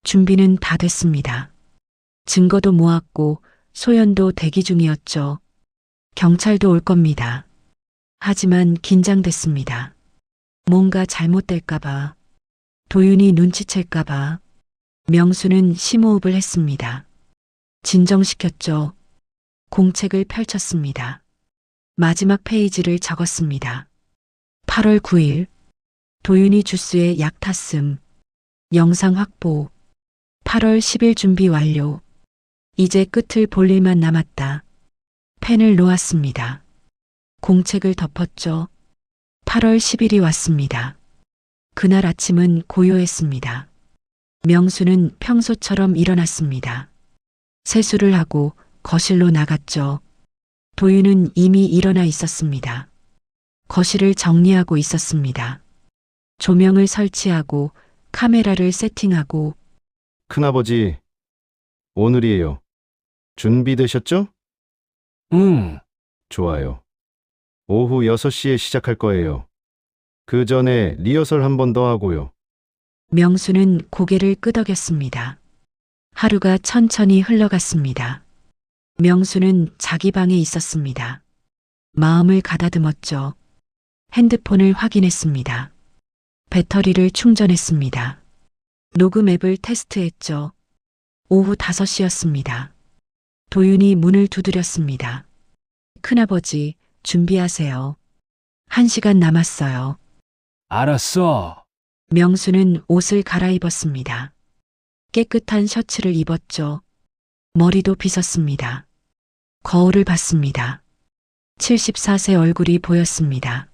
준비는 다 됐습니다. 증거도 모았고 소연도 대기 중이었죠. 경찰도 올 겁니다. 하지만 긴장됐습니다. 뭔가 잘못될까봐, 도윤이 눈치챌까봐. 명수는 심호흡을 했습니다. 진정시켰죠. 공책을 펼쳤습니다. 마지막 페이지를 적었습니다. 8월 9일 도윤이 주스에 약 탔음. 영상 확보. 8월 10일 준비 완료. 이제 끝을 볼 일만 남았다. 펜을 놓았습니다. 공책을 덮었죠. 8월 10일이 왔습니다. 그날 아침은 고요했습니다. 명수는 평소처럼 일어났습니다. 세수를 하고 거실로 나갔죠. 도윤은 이미 일어나 있었습니다. 거실을 정리하고 있었습니다. 조명을 설치하고 카메라를 세팅하고. 큰아버지, 오늘이에요. 준비되셨죠? 응. 좋아요. 오후 6시에 시작할 거예요. 그 전에 리허설 한 번 더 하고요. 명수는 고개를 끄덕였습니다. 하루가 천천히 흘러갔습니다. 명수는 자기 방에 있었습니다. 마음을 가다듬었죠. 핸드폰을 확인했습니다. 배터리를 충전했습니다. 녹음 앱을 테스트했죠. 오후 5시였습니다. 도윤이 문을 두드렸습니다. 큰아버지, 준비하세요. 1시간 남았어요. 알았어. 명수는 옷을 갈아입었습니다. 깨끗한 셔츠를 입었죠. 머리도 빗었습니다. 거울을 봤습니다. 74세 얼굴이 보였습니다.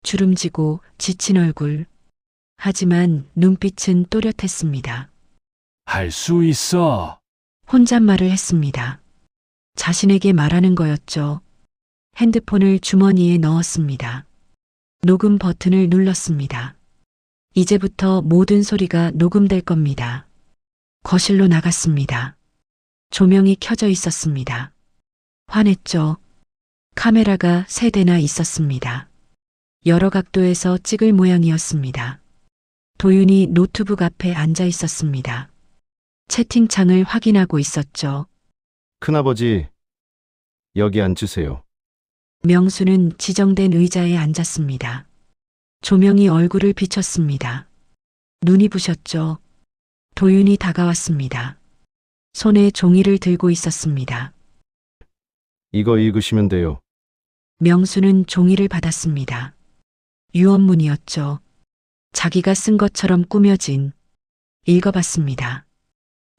주름지고 지친 얼굴. 하지만 눈빛은 또렷했습니다. 할 수 있어. 혼잣말을 했습니다. 자신에게 말하는 거였죠. 핸드폰을 주머니에 넣었습니다. 녹음 버튼을 눌렀습니다. 이제부터 모든 소리가 녹음될 겁니다. 거실로 나갔습니다. 조명이 켜져 있었습니다. 환했죠. 카메라가 3대나 있었습니다. 여러 각도에서 찍을 모양이었습니다. 도윤이 노트북 앞에 앉아 있었습니다. 채팅창을 확인하고 있었죠. 큰아버지, 여기 앉으세요. 명수는 지정된 의자에 앉았습니다. 조명이 얼굴을 비췄습니다. 눈이 부셨죠. 도윤이 다가왔습니다. 손에 종이를 들고 있었습니다. 이거 읽으시면 돼요. 명수는 종이를 받았습니다. 유언문이었죠. 자기가 쓴 것처럼 꾸며진. 읽어봤습니다.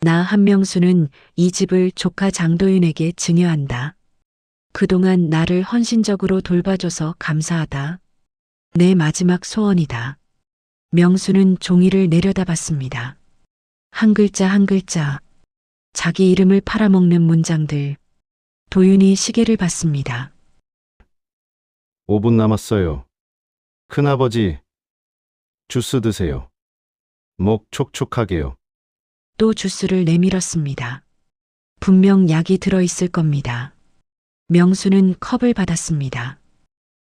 나 한명수는 이 집을 조카 장도윤에게 증여한다. 그동안 나를 헌신적으로 돌봐줘서 감사하다. 내 마지막 소원이다. 명수는 종이를 내려다봤습니다. 한 글자 한 글자. 자기 이름을 팔아먹는 문장들. 도윤이 시계를 봤습니다. 5분 남았어요. 큰아버지, 주스 드세요. 목 촉촉하게요. 또 주스를 내밀었습니다. 분명 약이 들어있을 겁니다. 명수는 컵을 받았습니다.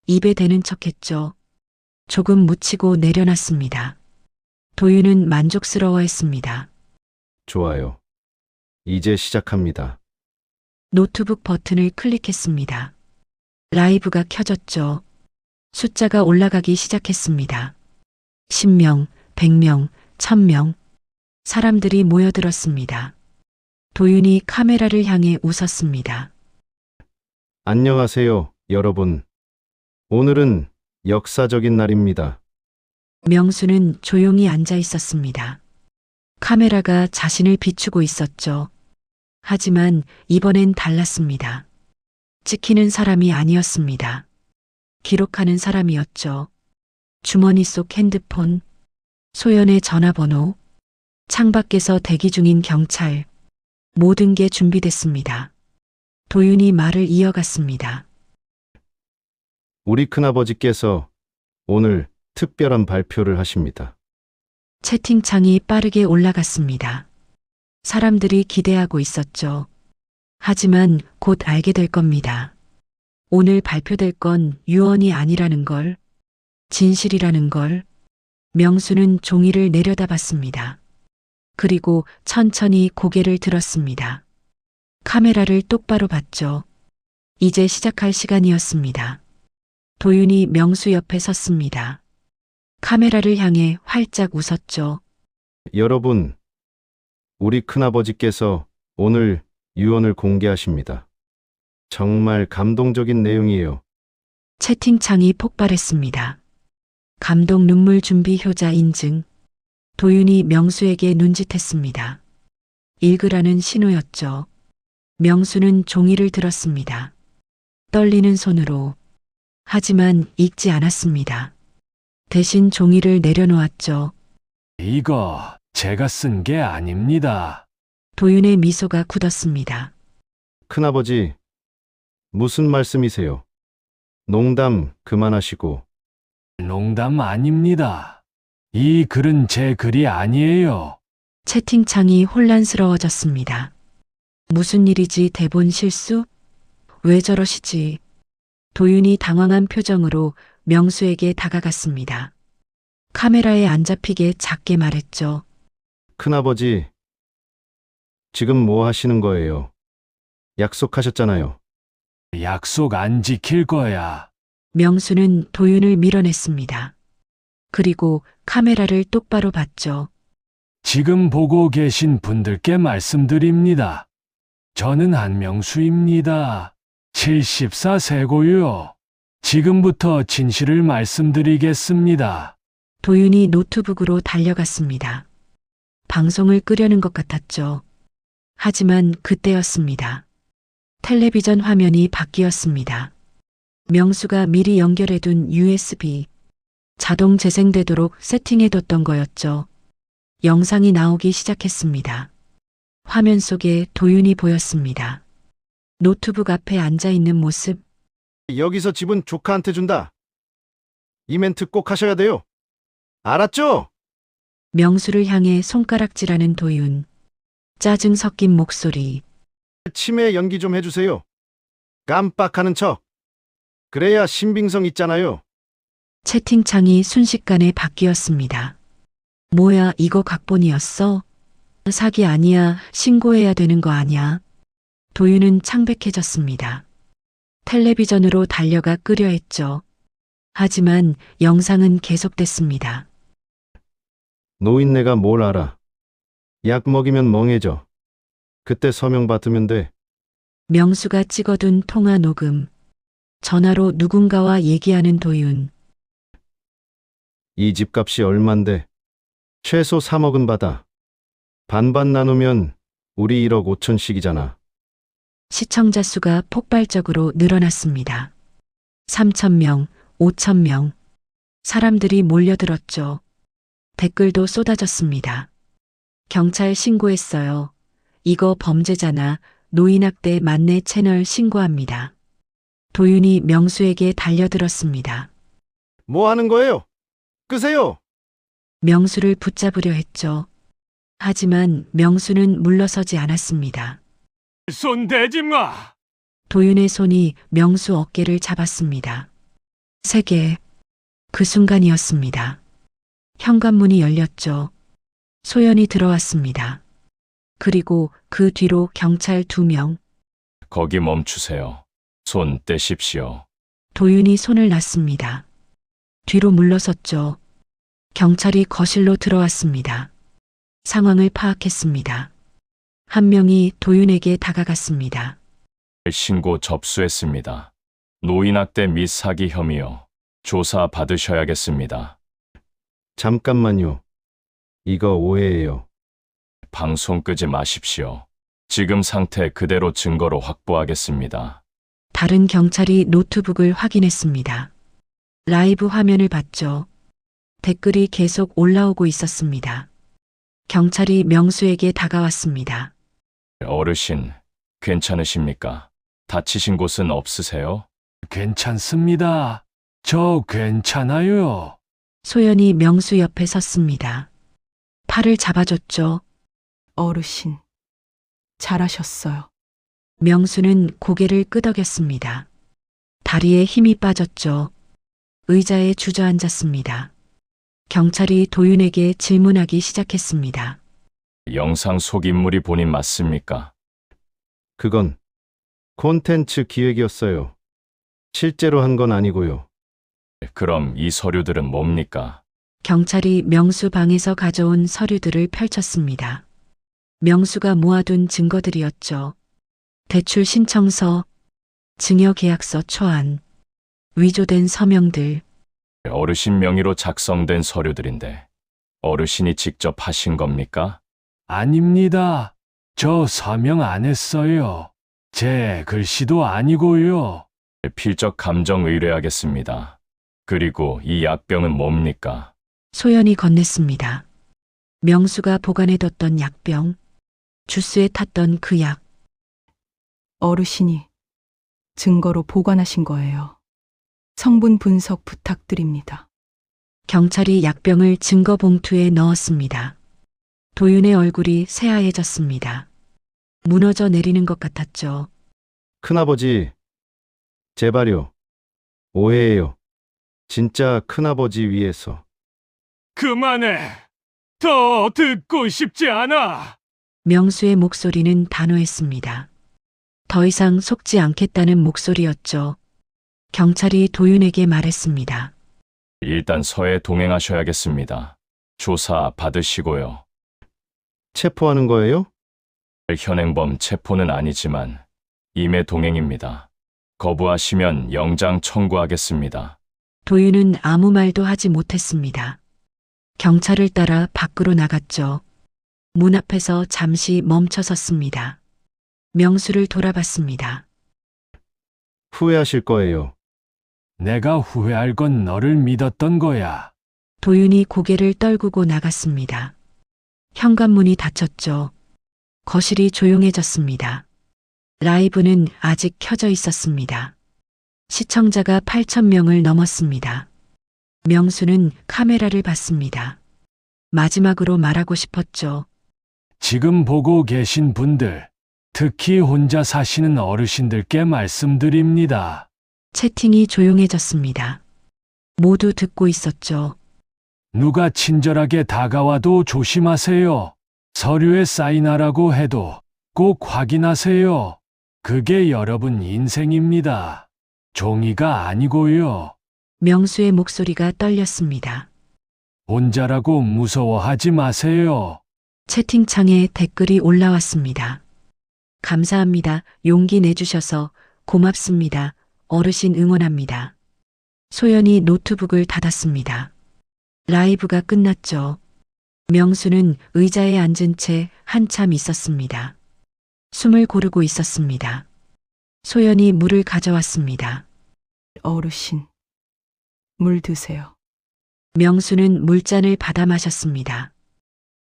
입에 대는 척했죠. 조금 묻히고 내려놨습니다. 도윤은 만족스러워했습니다. 좋아요. 이제 시작합니다. 노트북 버튼을 클릭했습니다. 라이브가 켜졌죠. 숫자가 올라가기 시작했습니다. 10명, 100명, 1000명. 사람들이 모여들었습니다. 도윤이 카메라를 향해 웃었습니다. 안녕하세요, 여러분. 오늘은 역사적인 날입니다. 명수는 조용히 앉아 있었습니다. 카메라가 자신을 비추고 있었죠. 하지만 이번엔 달랐습니다. 찍히는 사람이 아니었습니다. 기록하는 사람이었죠. 주머니 속 핸드폰, 소연의 전화번호, 창밖에서 대기 중인 경찰, 모든 게 준비됐습니다. 도윤이 말을 이어갔습니다. 우리 큰아버지께서 오늘 특별한 발표를 하십니다. 채팅창이 빠르게 올라갔습니다. 사람들이 기대하고 있었죠. 하지만 곧 알게 될 겁니다. 오늘 발표될 건 유언이 아니라는 걸, 진실이라는 걸. 명수는 종이를 내려다봤습니다. 그리고 천천히 고개를 들었습니다. 카메라를 똑바로 봤죠. 이제 시작할 시간이었습니다. 도윤이 명수 옆에 섰습니다. 카메라를 향해 활짝 웃었죠. 여러분, 우리 큰아버지께서 오늘 유언을 공개하십니다. 정말 감동적인 내용이에요. 채팅창이 폭발했습니다. 감동 눈물 준비 효자 인증. 도윤이 명수에게 눈짓했습니다. 읽으라는 신호였죠. 명수는 종이를 들었습니다. 떨리는 손으로. 하지만 읽지 않았습니다. 대신 종이를 내려놓았죠. 이거 제가 쓴 게 아닙니다. 도윤의 미소가 굳었습니다. 큰아버지, 무슨 말씀이세요? 농담 그만하시고. 농담 아닙니다. 이 글은 제 글이 아니에요. 채팅창이 혼란스러워졌습니다. 무슨 일이지, 대본 실수? 왜 저러시지? 도윤이 당황한 표정으로 명수에게 다가갔습니다. 카메라에 안 잡히게 작게 말했죠. 큰아버지, 지금 뭐 하시는 거예요? 약속하셨잖아요. 약속 안 지킬 거야. 명수는 도윤을 밀어냈습니다. 그리고 카메라를 똑바로 봤죠. 지금 보고 계신 분들께 말씀드립니다. 저는 한명수입니다. 74세고요. 지금부터 진실을 말씀드리겠습니다. 도윤이 노트북으로 달려갔습니다. 방송을 끄려는 것 같았죠. 하지만 그때였습니다. 텔레비전 화면이 바뀌었습니다. 명수가 미리 연결해둔 USB, 자동 재생되도록 세팅해뒀던 거였죠. 영상이 나오기 시작했습니다. 화면 속에 도윤이 보였습니다. 노트북 앞에 앉아있는 모습. 여기서 집은 조카한테 준다. 이 멘트 꼭 하셔야 돼요. 알았죠? 명수를 향해 손가락질하는 도윤. 짜증 섞인 목소리. 치매 연기 좀 해주세요. 깜빡하는 척. 그래야 신빙성 있잖아요. 채팅창이 순식간에 바뀌었습니다. 뭐야, 이거 각본이었어? 사기 아니야, 신고해야 되는 거 아니야? 도윤은 창백해졌습니다. 텔레비전으로 달려가 끄려 했죠. 하지만 영상은 계속됐습니다. 노인네가 뭘 알아. 약 먹이면 멍해져. 그때 서명 받으면 돼. 명수가 찍어둔 통화 녹음. 전화로 누군가와 얘기하는 도윤. 이 집값이 얼만데. 최소 3억은 받아. 반반 나누면 우리 1억 5천씩이잖아. 시청자 수가 폭발적으로 늘어났습니다. 3,000명, 5,000명. 사람들이 몰려들었죠. 댓글도 쏟아졌습니다. 경찰 신고했어요. 이거 범죄잖아. 노인학대 만내 채널 신고합니다. 도윤이 명수에게 달려들었습니다. 뭐 하는 거예요? 끄세요. 명수를 붙잡으려 했죠. 하지만 명수는 물러서지 않았습니다. 손 대지 마! 도윤의 손이 명수 어깨를 잡았습니다. 세게. 그 순간이었습니다. 현관문이 열렸죠. 소연이 들어왔습니다. 그리고 그 뒤로 경찰 2명. 거기 멈추세요. 손 떼십시오. 도윤이 손을 놨습니다. 뒤로 물러섰죠. 경찰이 거실로 들어왔습니다. 상황을 파악했습니다. 한 명이 도윤에게 다가갔습니다. 신고 접수했습니다. 노인학대 및 사기 혐의요. 조사 받으셔야겠습니다. 잠깐만요. 이거 오해예요. 방송 끄지 마십시오. 지금 상태 그대로 증거로 확보하겠습니다. 다른 경찰이 노트북을 확인했습니다. 라이브 화면을 봤죠. 댓글이 계속 올라오고 있었습니다. 경찰이 명수에게 다가왔습니다. 어르신, 괜찮으십니까? 다치신 곳은 없으세요? 괜찮습니다. 저 괜찮아요. 소연이 명수 옆에 섰습니다. 팔을 잡아줬죠. 어르신, 잘하셨어요. 명수는 고개를 끄덕였습니다. 다리에 힘이 빠졌죠. 의자에 주저앉았습니다. 경찰이 도윤에게 질문하기 시작했습니다. 영상 속 인물이 본인 맞습니까? 그건 콘텐츠 기획이었어요. 실제로 한 건 아니고요. 그럼 이 서류들은 뭡니까? 경찰이 명수 방에서 가져온 서류들을 펼쳤습니다. 명수가 모아둔 증거들이었죠. 대출 신청서, 증여계약서 초안, 위조된 서명들. 어르신 명의로 작성된 서류들인데 어르신이 직접 하신 겁니까? 아닙니다. 저 서명 안 했어요. 제 글씨도 아니고요. 필적 감정 의뢰하겠습니다. 그리고 이 약병은 뭡니까? 소연이 건넸습니다. 명수가 보관해뒀던 약병, 주스에 탔던 그 약. 어르신이 증거로 보관하신 거예요. 성분 분석 부탁드립니다. 경찰이 약병을 증거 봉투에 넣었습니다. 도윤의 얼굴이 새하얘졌습니다. 무너져 내리는 것 같았죠. 큰아버지, 제발요. 오해예요. 진짜 큰아버지 위해서. 그만해. 더 듣고 싶지 않아. 명수의 목소리는 단호했습니다. 더 이상 속지 않겠다는 목소리였죠. 경찰이 도윤에게 말했습니다. 일단 서에 동행하셔야겠습니다. 조사 받으시고요. 체포하는 거예요? 현행범 체포는 아니지만 임의 동행입니다. 거부하시면 영장 청구하겠습니다. 도윤은 아무 말도 하지 못했습니다. 경찰을 따라 밖으로 나갔죠. 문 앞에서 잠시 멈춰 섰습니다. 명수를 돌아봤습니다. 후회하실 거예요. 내가 후회할 건 너를 믿었던 거야. 도윤이 고개를 떨구고 나갔습니다. 현관문이 닫혔죠. 거실이 조용해졌습니다. 라이브는 아직 켜져 있었습니다. 시청자가 8,000명을 넘었습니다. 명수는 카메라를 봤습니다. 마지막으로 말하고 싶었죠. 지금 보고 계신 분들, 특히 혼자 사시는 어르신들께 말씀드립니다. 채팅이 조용해졌습니다. 모두 듣고 있었죠. 누가 친절하게 다가와도 조심하세요. 서류에 사인하라고 해도 꼭 확인하세요. 그게 여러분 인생입니다. 종이가 아니고요. 명수의 목소리가 떨렸습니다. 혼자라고 무서워하지 마세요. 채팅창에 댓글이 올라왔습니다. 감사합니다. 용기 내주셔서 고맙습니다. 어르신 응원합니다. 소연이 노트북을 닫았습니다. 라이브가 끝났죠. 명수는 의자에 앉은 채 한참 있었습니다. 숨을 고르고 있었습니다. 소연이 물을 가져왔습니다. 어르신, 물 드세요. 명수는 물잔을 받아 마셨습니다.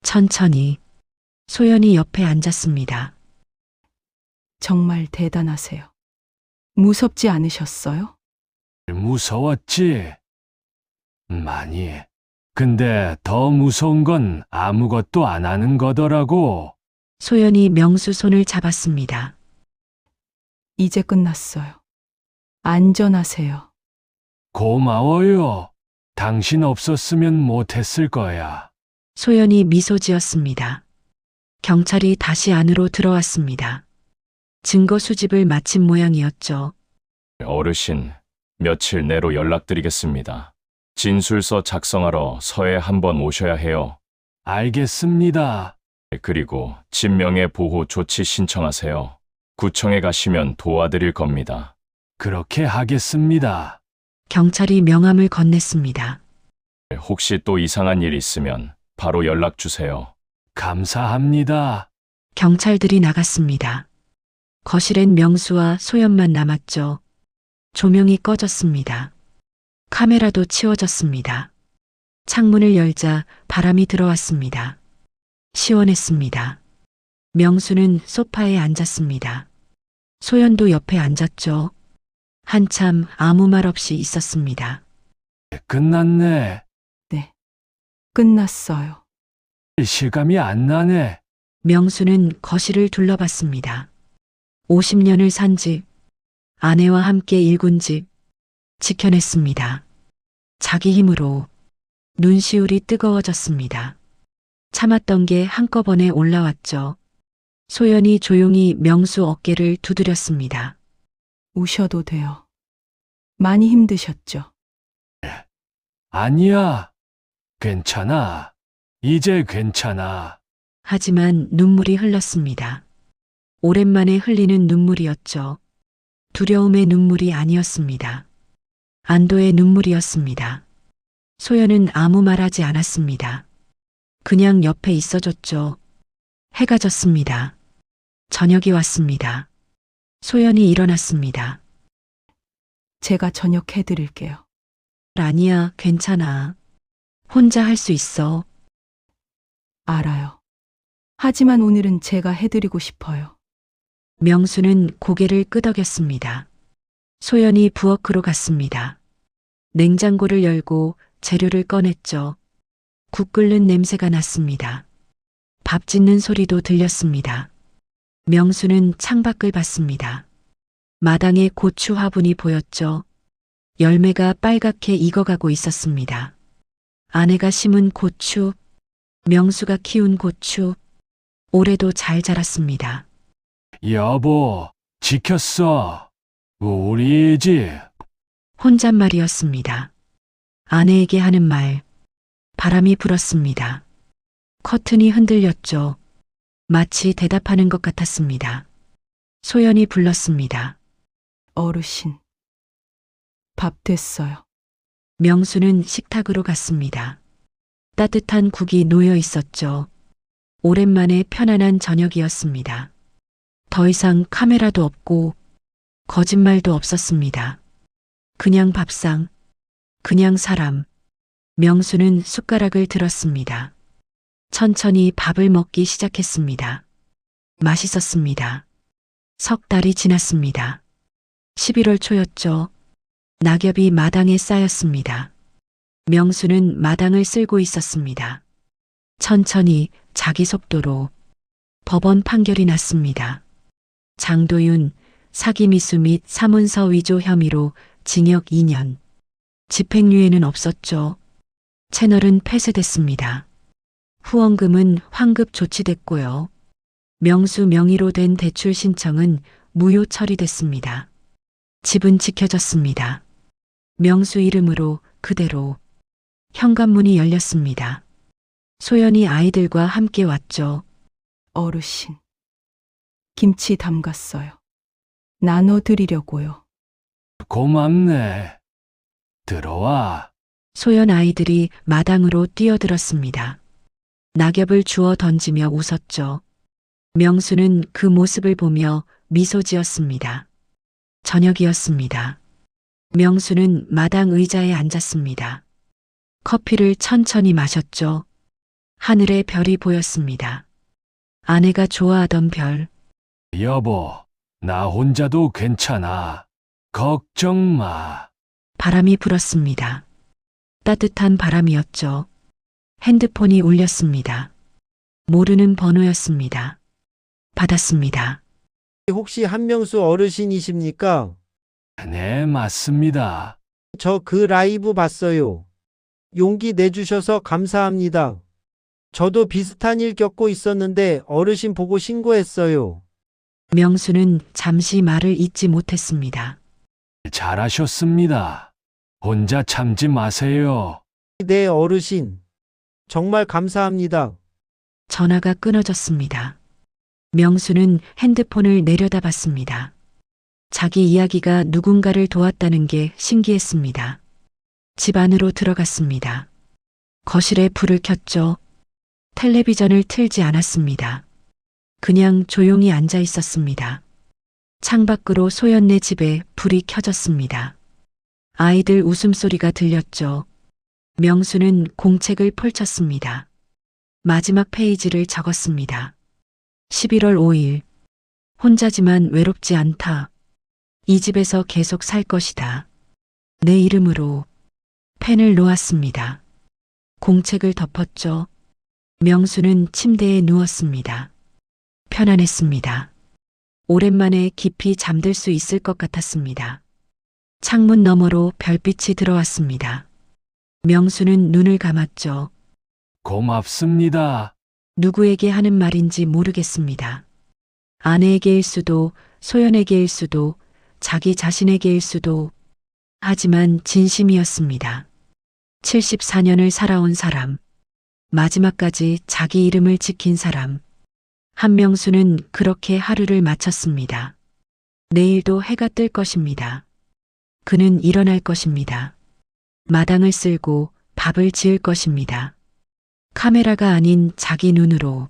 천천히. 소연이 옆에 앉았습니다. 정말 대단하세요. 무섭지 않으셨어요? 무서웠지? 많이. 근데 더 무서운 건 아무것도 안 하는 거더라고. 소연이 명수 손을 잡았습니다. 이제 끝났어요. 안전하세요. 고마워요. 당신 없었으면 못했을 거야. 소연이 미소 지었습니다. 경찰이 다시 안으로 들어왔습니다. 증거 수집을 마친 모양이었죠. 어르신, 며칠 내로 연락드리겠습니다. 진술서 작성하러 서에 한번 오셔야 해요. 알겠습니다. 그리고 진명의 보호 조치 신청하세요. 구청에 가시면 도와드릴 겁니다. 그렇게 하겠습니다. 경찰이 명함을 건넸습니다. 혹시 또 이상한 일 있으면 바로 연락 주세요. 감사합니다. 경찰들이 나갔습니다. 거실엔 명수와 소연만 남았죠. 조명이 꺼졌습니다. 카메라도 치워졌습니다. 창문을 열자 바람이 들어왔습니다. 시원했습니다. 명수는 소파에 앉았습니다. 소연도 옆에 앉았죠. 한참 아무 말 없이 있었습니다. 끝났네. 네. 끝났어요. 실감이 안 나네. 명수는 거실을 둘러봤습니다. 50년을 산 집, 아내와 함께 일군 집, 지켜냈습니다. 자기 힘으로 눈시울이 뜨거워졌습니다. 참았던 게 한꺼번에 올라왔죠. 소연이 조용히 명수 어깨를 두드렸습니다. 우셔도 돼요. 많이 힘드셨죠? 아니야. 괜찮아. 이제 괜찮아. 하지만 눈물이 흘렀습니다. 오랜만에 흘리는 눈물이었죠. 두려움의 눈물이 아니었습니다. 안도의 눈물이었습니다. 소연은 아무 말하지 않았습니다. 그냥 옆에 있어줬죠. 해가 졌습니다. 저녁이 왔습니다. 소연이 일어났습니다. 제가 저녁 해드릴게요. 아니야, 괜찮아. 혼자 할 수 있어. 알아요. 하지만 오늘은 제가 해드리고 싶어요. 명수는 고개를 끄덕였습니다. 소연이 부엌으로 갔습니다. 냉장고를 열고 재료를 꺼냈죠. 국 끓는 냄새가 났습니다. 밥 짓는 소리도 들렸습니다. 명수는 창밖을 봤습니다. 마당에 고추 화분이 보였죠. 열매가 빨갛게 익어가고 있었습니다. 아내가 심은 고추, 명수가 키운 고추, 올해도 잘 자랐습니다. 여보, 지켰어. 우리 집. 혼잣말이었습니다. 아내에게 하는 말, 바람이 불었습니다. 커튼이 흔들렸죠. 마치 대답하는 것 같았습니다. 소연이 불렀습니다. 어르신. 밥 됐어요. 명수는 식탁으로 갔습니다. 따뜻한 국이 놓여 있었죠. 오랜만에 편안한 저녁이었습니다. 더 이상 카메라도 없고 거짓말도 없었습니다. 그냥 밥상, 그냥 사람. 명수는 숟가락을 들었습니다. 천천히 밥을 먹기 시작했습니다. 맛있었습니다. 석 달이 지났습니다. 11월 초였죠. 낙엽이 마당에 쌓였습니다. 명수는 마당을 쓸고 있었습니다. 천천히 자기 속도로 법원 판결이 났습니다. 장도윤 사기미수 및 사문서 위조 혐의로 징역 2년. 집행유예는 없었죠. 채널은 폐쇄됐습니다. 후원금은 환급 조치됐고요. 명수 명의로 된 대출 신청은 무효 처리됐습니다. 집은 지켜졌습니다. 명수 이름으로 그대로 현관문이 열렸습니다. 소연이 아이들과 함께 왔죠. 어르신. 김치 담갔어요. 나눠드리려고요. 고맙네. 들어와. 소연 아이들이 마당으로 뛰어들었습니다. 낙엽을 주워 던지며 웃었죠. 명수는 그 모습을 보며 미소 지었습니다. 저녁이었습니다. 명수는 마당 의자에 앉았습니다. 커피를 천천히 마셨죠. 하늘에 별이 보였습니다. 아내가 좋아하던 별. 여보, 나 혼자도 괜찮아. 걱정 마. 바람이 불었습니다. 따뜻한 바람이었죠. 핸드폰이 울렸습니다. 모르는 번호였습니다. 받았습니다. 혹시 한명수 어르신이십니까? 네, 맞습니다. 저 그 라이브 봤어요. 용기 내주셔서 감사합니다. 저도 비슷한 일 겪고 있었는데 어르신 보고 신고했어요. 명수는 잠시 말을 잇지 못했습니다. 잘하셨습니다. 혼자 참지 마세요. 네, 어르신. 정말 감사합니다. 전화가 끊어졌습니다. 명수는 핸드폰을 내려다봤습니다. 자기 이야기가 누군가를 도왔다는 게 신기했습니다. 집 안으로 들어갔습니다. 거실에 불을 켰죠. 텔레비전을 틀지 않았습니다. 그냥 조용히 앉아 있었습니다. 창밖으로 소연네 집에 불이 켜졌습니다. 아이들 웃음소리가 들렸죠. 명수는 공책을 펼쳤습니다. 마지막 페이지를 적었습니다. 11월 5일. 혼자지만 외롭지 않다. 이 집에서 계속 살 것이다. 내 이름으로. 펜을 놓았습니다. 공책을 덮었죠. 명수는 침대에 누웠습니다. 편안했습니다. 오랜만에 깊이 잠들 수 있을 것 같았습니다. 창문 너머로 별빛이 들어왔습니다. 명수는 눈을 감았죠. 고맙습니다. 누구에게 하는 말인지 모르겠습니다. 아내에게일 수도, 소연에게일 수도, 자기 자신에게일 수도, 하지만 진심이었습니다. 74년을 살아온 사람, 마지막까지 자기 이름을 지킨 사람. 한명수는 그렇게 하루를 마쳤습니다. 내일도 해가 뜰 것입니다. 그는 일어날 것입니다. 마당을 쓸고 밥을 지을 것입니다. 카메라가 아닌 자기 눈으로,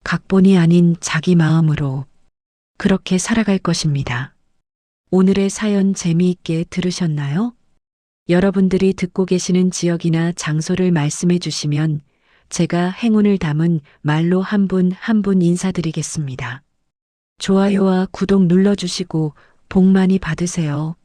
각본이 아닌 자기 마음으로 그렇게 살아갈 것입니다. 오늘의 사연 재미있게 들으셨나요? 여러분들이 듣고 계시는 지역이나 장소를 말씀해 주시면 제가 행운을 담은 말로 한 분 한 분 인사드리겠습니다. 좋아요와 구독 눌러주시고 복 많이 받으세요.